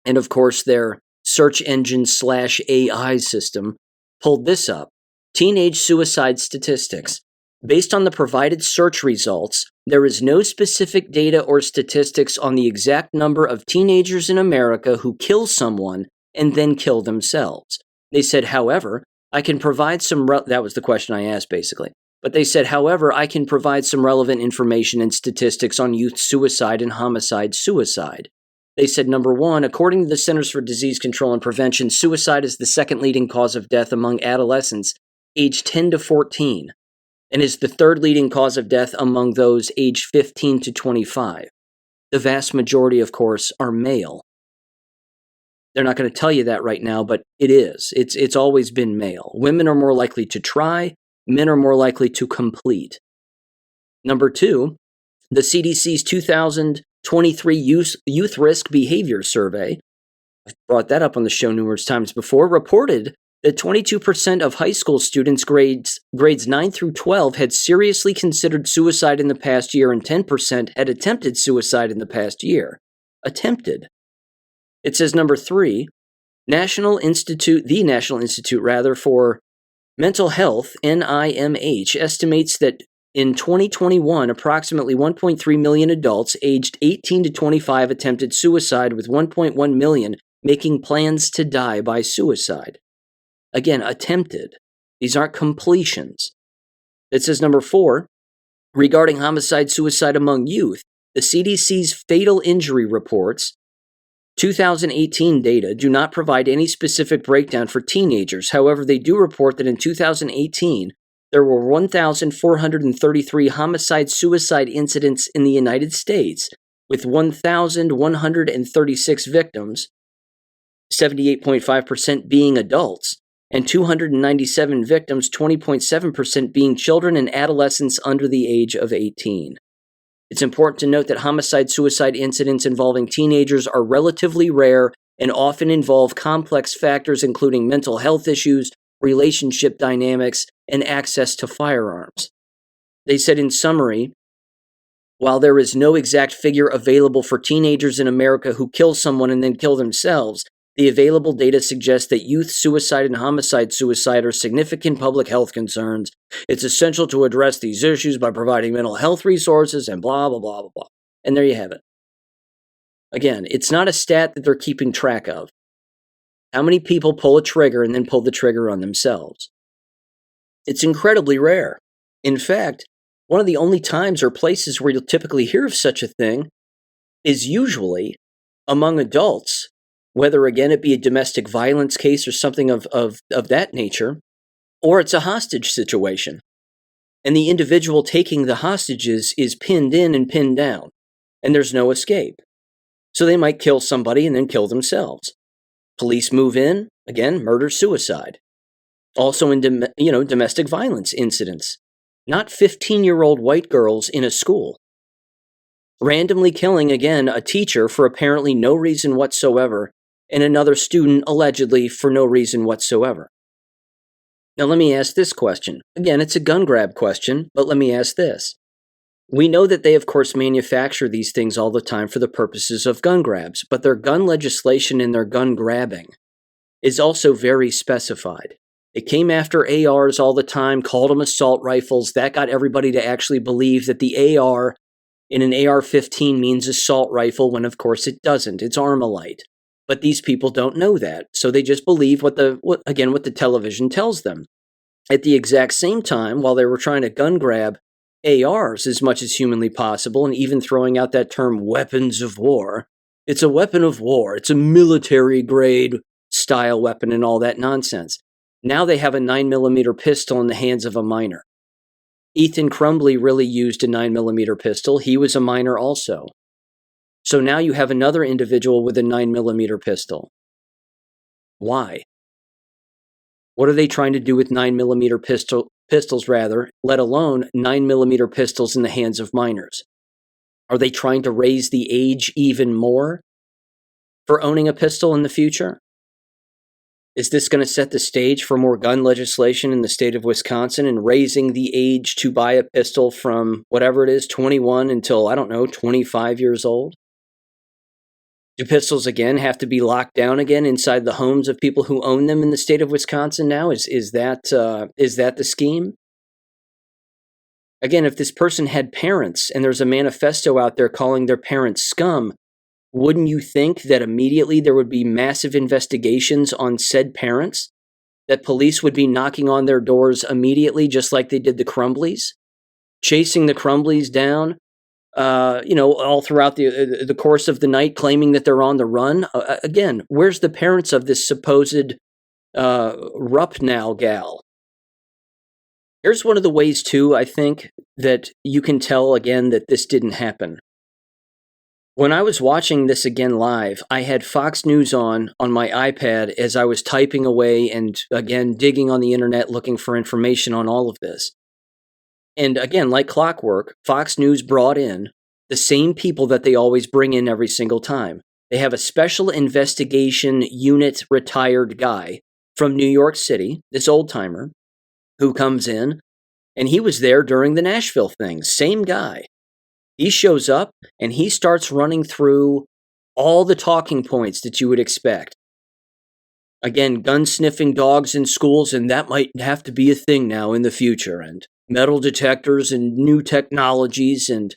and of course their search engine /AI system pulled this up. Teenage suicide statistics. Based on the provided search results, there is no specific data or statistics on the exact number of teenagers in America who kill someone and then kill themselves. They said, however, I can provide that was the question I asked, basically. But they said, however, I can provide some relevant information and statistics on youth suicide and homicide suicide. They said, number one, according to the Centers for Disease Control and Prevention, suicide is the second leading cause of death among adolescents aged 10 to 14 and is the third leading cause of death among those aged 15 to 25. The vast majority, of course, are male. They're not going to tell you that right now, but it is. It's always been male. Women are more likely to try. Men are more likely to complete. Number two, the CDC's 2023 Youth Risk Behavior Survey, I've brought that up on the show numerous times before, reported that 22% of high school students grades 9 through 12 had seriously considered suicide in the past year, and 10% had attempted suicide in the past year. Attempted. It says number three, the National Institute for Mental Health, NIMH, estimates that in 2021, approximately 1.3 million adults aged 18 to 25 attempted suicide, with 1.1 million making plans to die by suicide. Again, attempted. These aren't completions. It says number four, regarding homicide-suicide among youth, the CDC's fatal injury reports, 2018 data, do not provide any specific breakdown for teenagers. However, they do report that in 2018, there were 1,433 homicide-suicide incidents in the United States, with 1,136 victims, 78.5% being adults, and 297 victims, 20.7% being children and adolescents under the age of 18. It's important to note that homicide-suicide incidents involving teenagers are relatively rare and often involve complex factors including mental health issues, relationship dynamics, and access to firearms. They said in summary, while there is no exact figure available for teenagers in America who kill someone and then kill themselves, the available data suggests that youth suicide and homicide-suicide are significant public health concerns. It's essential to address these issues by providing mental health resources and blah, blah, blah, blah, blah. And there you have it. Again, it's not a stat that they're keeping track of. How many people pull a trigger and then pull the trigger on themselves? It's incredibly rare. In fact, one of the only times or places where you'll typically hear of such a thing is usually among adults, whether, again, it be a domestic violence case or something of that nature, or it's a hostage situation. And the individual taking the hostages is pinned in and pinned down, and there's no escape. So they might kill somebody and then kill themselves. Police move in, again, murder-suicide. Also in domestic violence incidents. Not 15-year-old white girls in a school. Randomly killing, again, a teacher for apparently no reason whatsoever, and another student allegedly for no reason whatsoever. Now let me ask this question. Again, it's a gun grab question, but let me ask this. We know that they, of course, manufacture these things all the time for the purposes of gun grabs, but their gun legislation and their gun grabbing is also very specified. It came after ARs all the time, called them assault rifles. That got everybody to actually believe that the AR in an AR-15 means assault rifle, when of course it doesn't. It's Armalite. But these people don't know that, so they just believe what the television tells them. At the exact same time, while they were trying to gun grab ARs as much as humanly possible, and even throwing out that term weapons of war, it's a weapon of war, it's a military-grade style weapon and all that nonsense. Now they have a 9mm pistol in the hands of a minor. Ethan Crumbley really used a 9mm pistol. He was a minor also. So now you have another individual with a 9mm pistol. Why? What are they trying to do with 9mm pistols, let alone 9mm pistols in the hands of minors? Are they trying to raise the age even more for owning a pistol in the future? Is this going to set the stage for more gun legislation in the state of Wisconsin and raising the age to buy a pistol from whatever it is, 21 until, 25 years old? Do pistols, again, have to be locked down again inside the homes of people who own them in the state of Wisconsin now? Is that the scheme? Again, if this person had parents and there's a manifesto out there calling their parents scum, wouldn't you think that immediately there would be massive investigations on said parents? that police would be knocking on their doors immediately, just like they did the Crumblies, chasing the Crumblies down, all throughout the course of the night, claiming that they're on the run. Again, where's the parents of this supposed Rupnow gal? Here's one of the ways, too, I think, that you can tell, again, that this didn't happen. When I was watching this again live, I had Fox News on my iPad as I was typing away and, again, digging on the internet looking for information on all of this. And, again, like clockwork, Fox News brought in the same people that they always bring in every single time. They have a special investigation unit retired guy from New York City, this old-timer, who comes in, and he was there during the Nashville thing. Same guy. He shows up, and he starts running through all the talking points that you would expect. Again, gun-sniffing dogs in schools, and that might have to be a thing now in the future, and metal detectors and new technologies and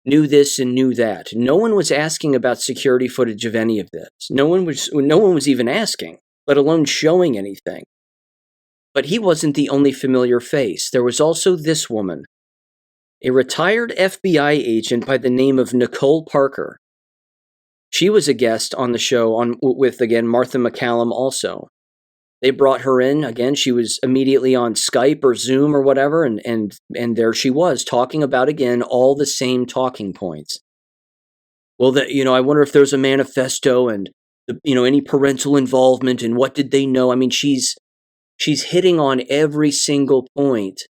new this and new that. No one was asking about security footage of any of this. No one was even asking, let alone showing anything. But he wasn't the only familiar face. There was also this woman, a retired FBI agent by the name of Nicole Parker. She was a guest on the show with, again, Martha McCallum also. They brought her in. Again, she was immediately on Skype or Zoom or whatever, and there she was talking about, again, all the same talking points. Well, I wonder if there's a manifesto and, any parental involvement and what did they know. I mean, she's hitting on every single point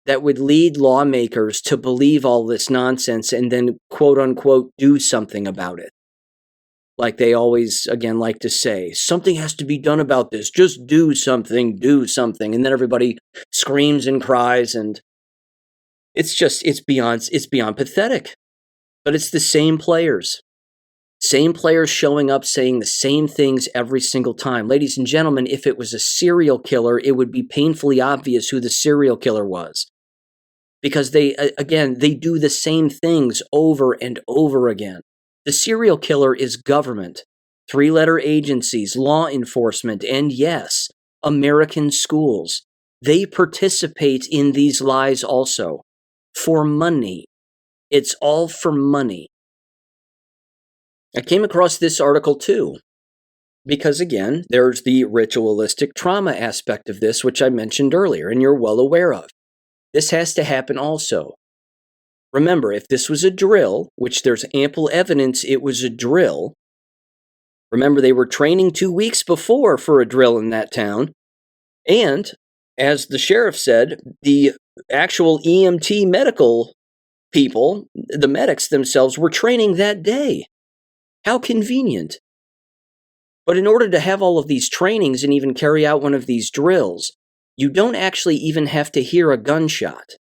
that would lead lawmakers to believe all this nonsense and then, quote unquote, do something about it. Like they always, again, like to say, something has to be done about this. Just do something. And then everybody screams and cries, and it's beyond pathetic. But it's the same players. Same players showing up saying the same things every single time. Ladies and gentlemen, if it was a serial killer, it would be painfully obvious who the serial killer was. Because they do the same things over and over again. The serial killer is government, 3-letter agencies, law enforcement, and yes, American schools. They participate in these lies also. For money. It's all for money. I came across this article too, because again, there's the ritualistic trauma aspect of this, which I mentioned earlier, and you're well aware of. This has to happen also. Remember, if this was a drill, which there's ample evidence it was a drill, remember they were training 2 weeks before for a drill in that town, and, as the sheriff said, the actual EMT medical people, the medics themselves, were training that day. How convenient. But in order to have all of these trainings and even carry out one of these drills, you don't actually even have to hear a gunshot.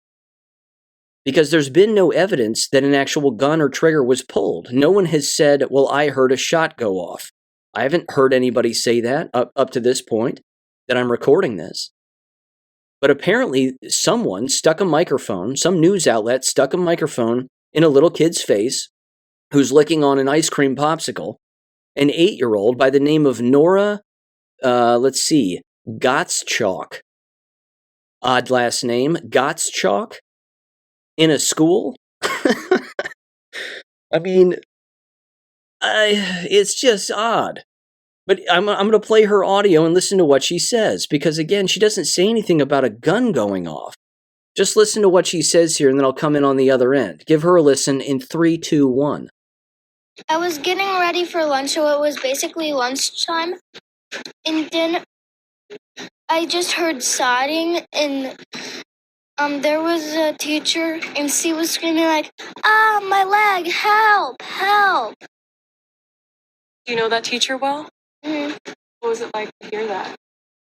Because there's been no evidence that an actual gun or trigger was pulled. No one has said, well, I heard a shot go off. I haven't heard anybody say that up to this point that I'm recording this. But apparently someone stuck a microphone, some news outlet stuck a microphone in a little kid's face who's licking on an ice cream popsicle, an 8-year-old by the name of Nora, Gottschalk. Odd last name, Gottschalk, in a school? I mean, it's just odd. But I'm going to play her audio and listen to what she says, because again, she doesn't say anything about a gun going off. Just listen to what she says here, and then I'll come in on the other end. Give her a listen in 3, 2, 1. I was getting ready for lunch, so it was basically lunchtime. And then I just heard sobbing, and there was a teacher, and she was screaming like, "Ah, my leg! Help! Help!" Do you know that teacher well? Mm-hmm. What was it like to hear that?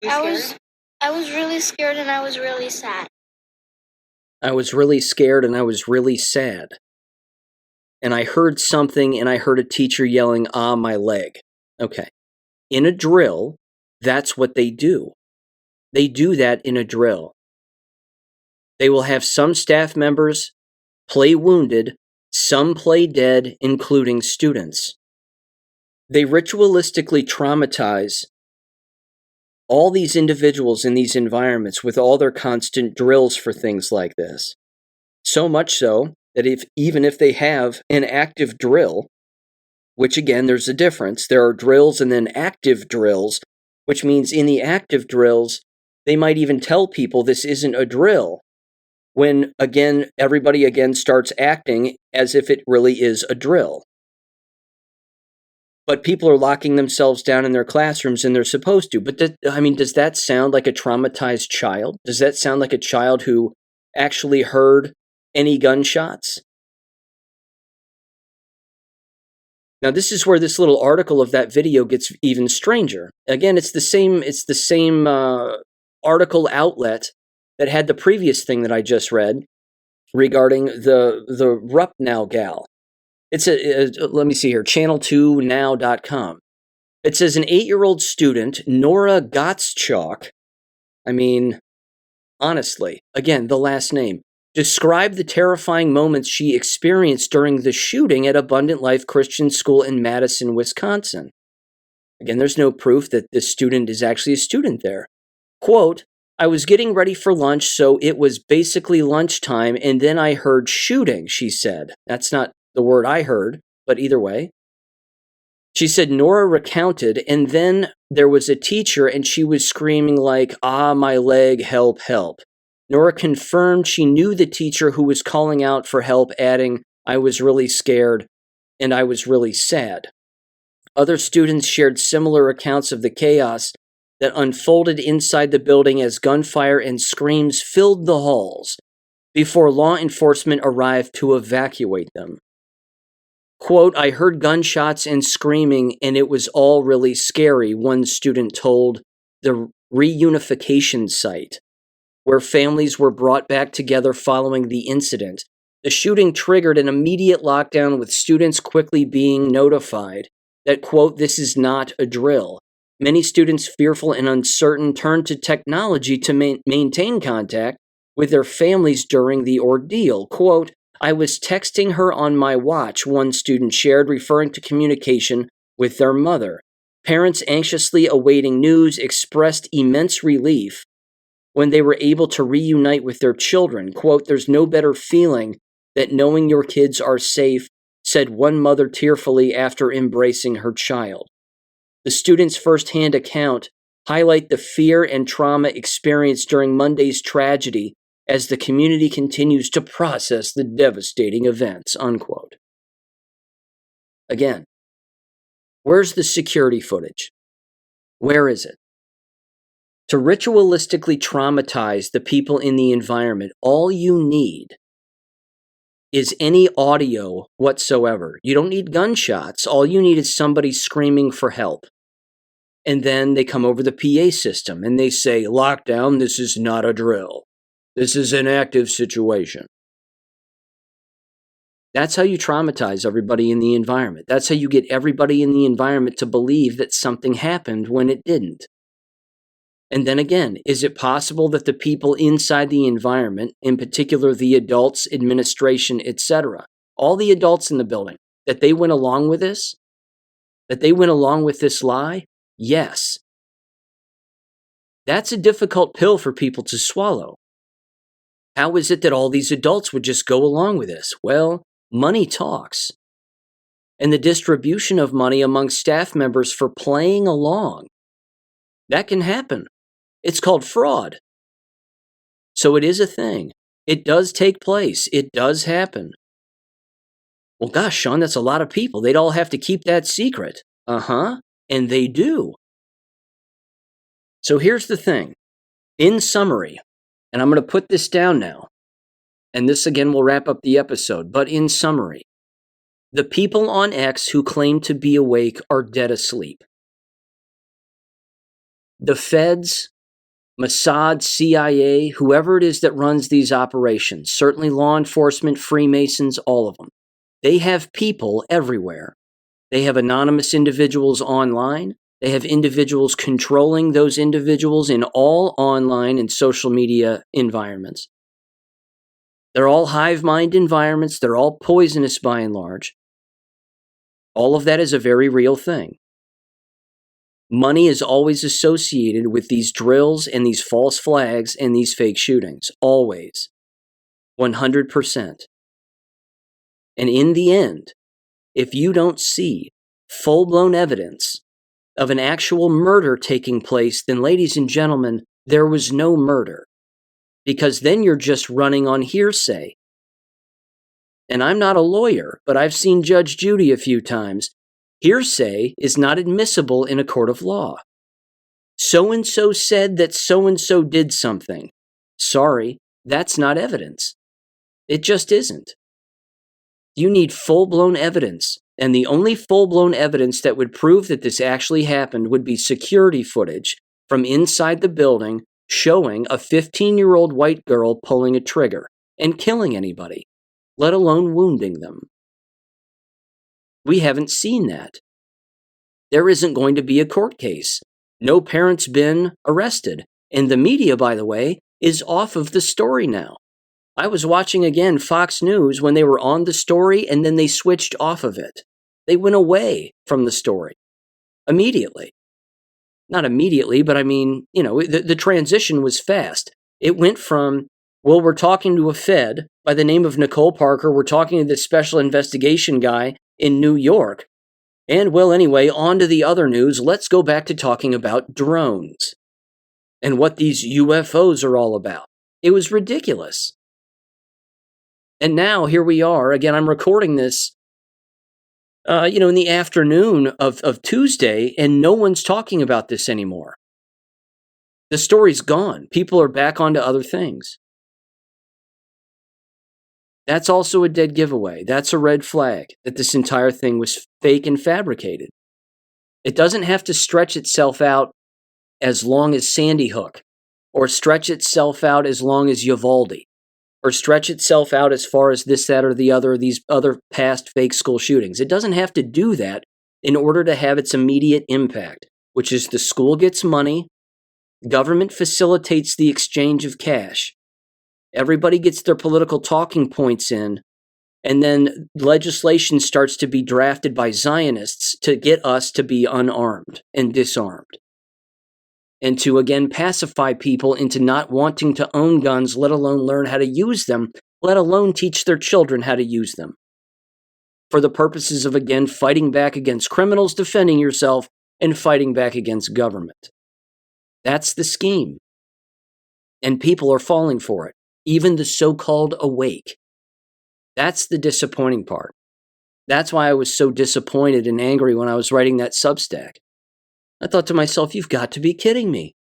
I was really scared, and I was really sad. I was really scared, and I was really sad. And I heard something, and I heard a teacher yelling, "Ah, my leg." Okay. In a drill, that's what they do. They do that in a drill. They will have some staff members play wounded, some play dead, including students. They ritualistically traumatize all these individuals in these environments with all their constant drills for things like this. So much so that even if they have an active drill, which again, there's a difference. There are drills and then active drills, which means in the active drills, they might even tell people this isn't a drill, when again, everybody again starts acting as if it really is a drill. But people are locking themselves down in their classrooms, and they're supposed to. But does that sound like a traumatized child? Does that sound like a child who actually heard any gunshots? Now, this is where this little article of that video gets even stranger. Again, it's the same article outlet that had the previous thing that I just read regarding the Rupnow gal. It's let me see here, channel2now.com. It says an 8-year-old student, Nora Gottschalk, honestly, again, the last name, described the terrifying moments she experienced during the shooting at Abundant Life Christian School in Madison, Wisconsin. Again, there's no proof that this student is actually a student there. Quote, I was getting ready for lunch, so it was basically lunchtime, and then I heard shooting, she said. That's not the word I heard, but either way. She said Nora recounted, and then there was a teacher, and she was screaming like, ah, my leg, help, help. Nora confirmed she knew the teacher who was calling out for help, adding, I was really scared, and I was really sad. Other students shared similar accounts of the chaos that unfolded inside the building as gunfire and screams filled the halls before law enforcement arrived to evacuate them. Quote, I heard gunshots and screaming, and it was all really scary, one student told the reunification site, where families were brought back together following the incident. The shooting triggered an immediate lockdown, with students quickly being notified that, quote, this is not a drill. Many students, fearful and uncertain, turned to technology to maintain contact with their families during the ordeal. Quote, I was texting her on my watch, one student shared, referring to communication with their mother. Parents anxiously awaiting news expressed immense relief when they were able to reunite with their children. Quote, there's no better feeling than knowing your kids are safe, said one mother tearfully after embracing her child. The student's firsthand account highlight the fear and trauma experienced during Monday's tragedy as the community continues to process the devastating events, unquote. Again, where's the security footage? Where is it? To ritualistically traumatize the people in the environment, all you need is any audio whatsoever. You don't need gunshots. All you need is somebody screaming for help. And then they come over the PA system and they say, lockdown, this is not a drill. This is an active situation. That's how you traumatize everybody in the environment. That's how you get everybody in the environment to believe that something happened when it didn't. And then again, is it possible that the people inside the environment, in particular the adults, administration, etc., all the adults in the building, that they went along with this? That they went along with this lie? Yes. That's a difficult pill for people to swallow. How is it that all these adults would just go along with this? Well, money talks. And the distribution of money among staff members for playing along, that can happen. It's called fraud. So it is a thing. It does take place. It does happen. Well, gosh, Sean, that's a lot of people. They'd all have to keep that secret. Uh-huh. And they do. So here's the thing. In summary, and I'm going to put this down now, and this again will wrap up the episode, but in summary, the people on X who claim to be awake are dead asleep. The feds, Mossad, CIA, whoever it is that runs these operations, certainly law enforcement, Freemasons, all of them, they have people everywhere. They have anonymous individuals online. They have individuals controlling those individuals in all online and social media environments. They're all hive mind environments. They're all poisonous by and large. All of that is a very real thing. Money is always associated with these drills and these false flags and these fake shootings. Always. 100%. And in the end, if you don't see full-blown evidence of an actual murder taking place, then, ladies and gentlemen, there was no murder. Because then you're just running on hearsay. And I'm not a lawyer, but I've seen Judge Judy a few times. Hearsay is not admissible in a court of law. So-and-so said that so-and-so did something. Sorry, that's not evidence. It just isn't. You need full-blown evidence. And the only full-blown evidence that would prove that this actually happened would be security footage from inside the building showing a 15-year-old white girl pulling a trigger and killing anybody, let alone wounding them. We haven't seen that. There isn't going to be a court case. No parent's been arrested. And the media, by the way, is off of the story now. I was watching again Fox News when they were on the story and then they switched off of it. They went away from the story immediately. Not immediately, but I mean, the transition was fast. It went from, well, we're talking to a Fed by the name of Nicole Parker. We're talking to this special investigation guy in New York. And, well, anyway, on to the other news. Let's go back to talking about drones and what these UFOs are all about. It was ridiculous. And now here we are. Again, I'm recording this, in the afternoon of Tuesday, and no one's talking about this anymore. The story's gone. People are back onto other things. That's also a dead giveaway. That's a red flag that this entire thing was fake and fabricated. It doesn't have to stretch itself out as long as Sandy Hook, or stretch itself out as long as Uvalde, or stretch itself out as far as this, that, or the other, these other past fake school shootings. It doesn't have to do that in order to have its immediate impact, which is the school gets money, government facilitates the exchange of cash, everybody gets their political talking points in, and then legislation starts to be drafted by Zionists to get us to be unarmed and disarmed. And to, again, pacify people into not wanting to own guns, let alone learn how to use them, let alone teach their children how to use them. For the purposes of, again, fighting back against criminals, defending yourself, and fighting back against government. That's the scheme. And people are falling for it, even the so-called awake. That's the disappointing part. That's why I was so disappointed and angry when I was writing that Substack. I thought to myself, you've got to be kidding me.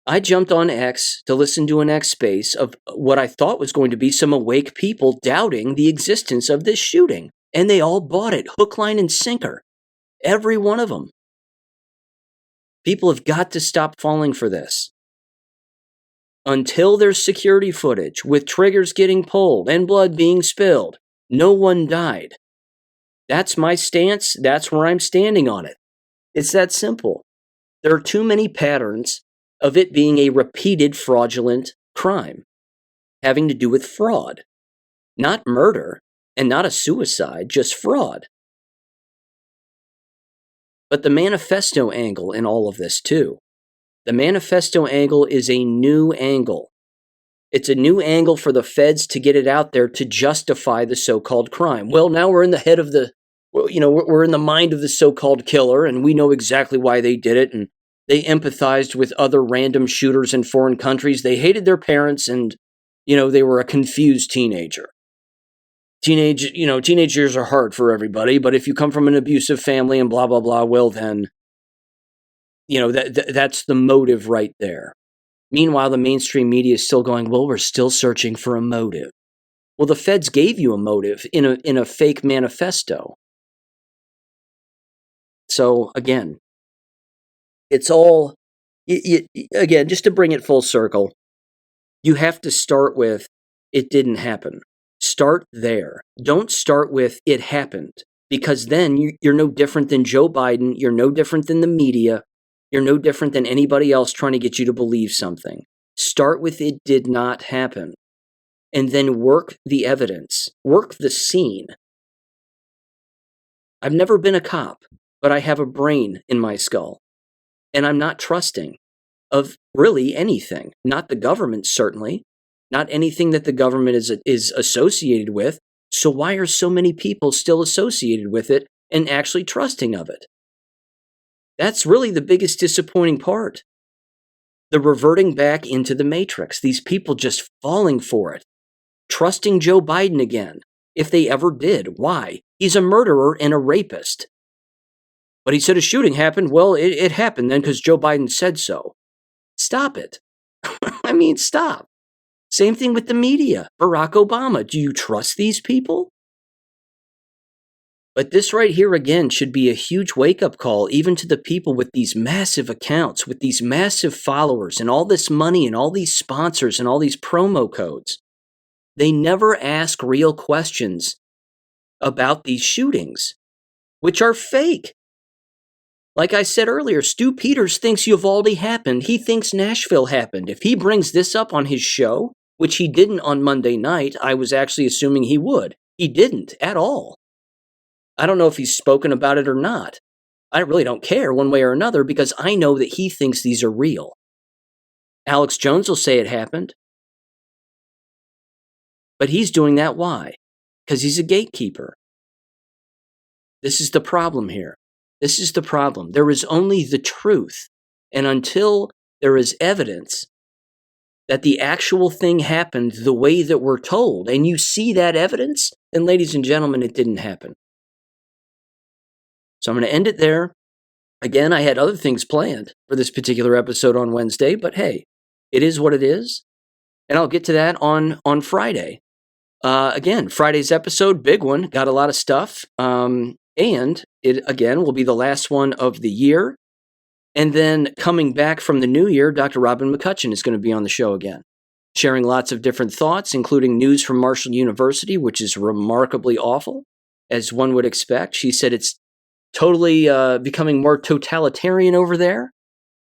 I jumped on X to listen to an X space of what I thought was going to be some awake people doubting the existence of this shooting. And they all bought it, hook, line, and sinker. Every one of them. People have got to stop falling for this. Until there's security footage with triggers getting pulled and blood being spilled, no one died. That's my stance. That's where I'm standing on it. It's that simple. There are too many patterns of it being a repeated fraudulent crime, having to do with fraud. Not murder, and not a suicide, just fraud. But the manifesto angle in all of this, too. The manifesto angle is a new angle. It's a new angle for the feds to get it out there to justify the so-called crime. Well, now we're in the head of the we're in the mind of the so-called killer, and we know exactly why they did it, and they empathized with other random shooters in foreign countries. They hated their parents, and, they were a confused teenager. Teenage years are hard for everybody, but if you come from an abusive family and blah, blah, blah, well then, that's the motive right there. Meanwhile, the mainstream media is still going, well, we're still searching for a motive. Well, the feds gave you a motive in a fake manifesto. So, again, it's all, again, just to bring it full circle, you have to start with, it didn't happen. Start there. Don't start with, it happened. Because then you're no different than Joe Biden, you're no different than the media, you're no different than anybody else trying to get you to believe something. Start with, it did not happen. And then work the evidence. Work the scene. I've never been a cop, but I have a brain in my skull. and I'm not trusting of really anything. Not the government, certainly. Not anything that the government is associated with. So why are so many people still associated with it and actually trusting of it? That's really the biggest disappointing part. The reverting back into the matrix. These people just falling for it. Trusting Joe Biden again. If they ever did. Why? He's a murderer and a rapist. But he said a shooting happened. Well, it happened then because Joe Biden said so. Stop it. I mean, stop. Same thing with the media. Barack Obama. Do you trust these people? But this right here, again, should be a huge wake-up call even to the people with these massive accounts, with these massive followers, and all this money, and all these sponsors, and all these promo codes. They never ask real questions about these shootings, which are fake. Like I said earlier, Stu Peters thinks Uvalde happened. He thinks Nashville happened. If he brings this up on his show, which he didn't on Monday night, I was actually assuming he would. He didn't at all. I don't know if he's spoken about it or not. I really don't care one way or another because I know that he thinks these are real. Alex Jones will say it happened. But he's doing that why? Because he's a gatekeeper. This is the problem here. This is the problem. There is only the truth. And until there is evidence that the actual thing happened the way that we're told, and you see that evidence, then ladies and gentlemen, it didn't happen. So I'm going to end it there. Again, I had other things planned for this particular episode on Wednesday, but hey, it is what it is. And I'll get to that on Friday. Again, Friday's episode, big one, got a lot of stuff. And it, again, will be the last one of the year. And then coming back from the new year, Dr. Robin McCutcheon is going to be on the show again, sharing lots of different thoughts, including news from Marshall University, which is remarkably awful, as one would expect. She said it's totally becoming more totalitarian over there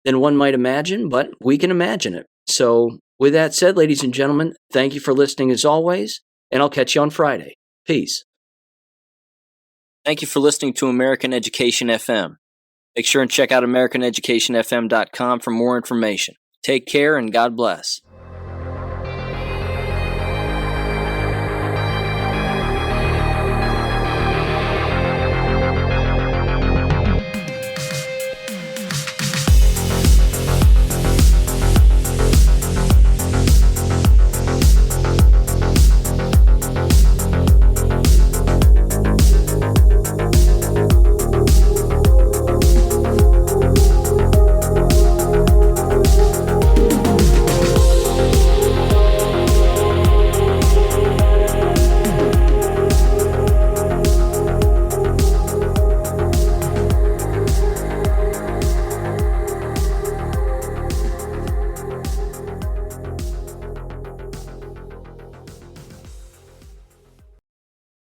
than one might imagine, but we can imagine it. So with that said, ladies and gentlemen, thank you for listening as always, and I'll catch you on Friday. Peace. Thank you for listening to American Education FM. Make sure and check out AmericanEducationFM.com for more information. Take care and God bless.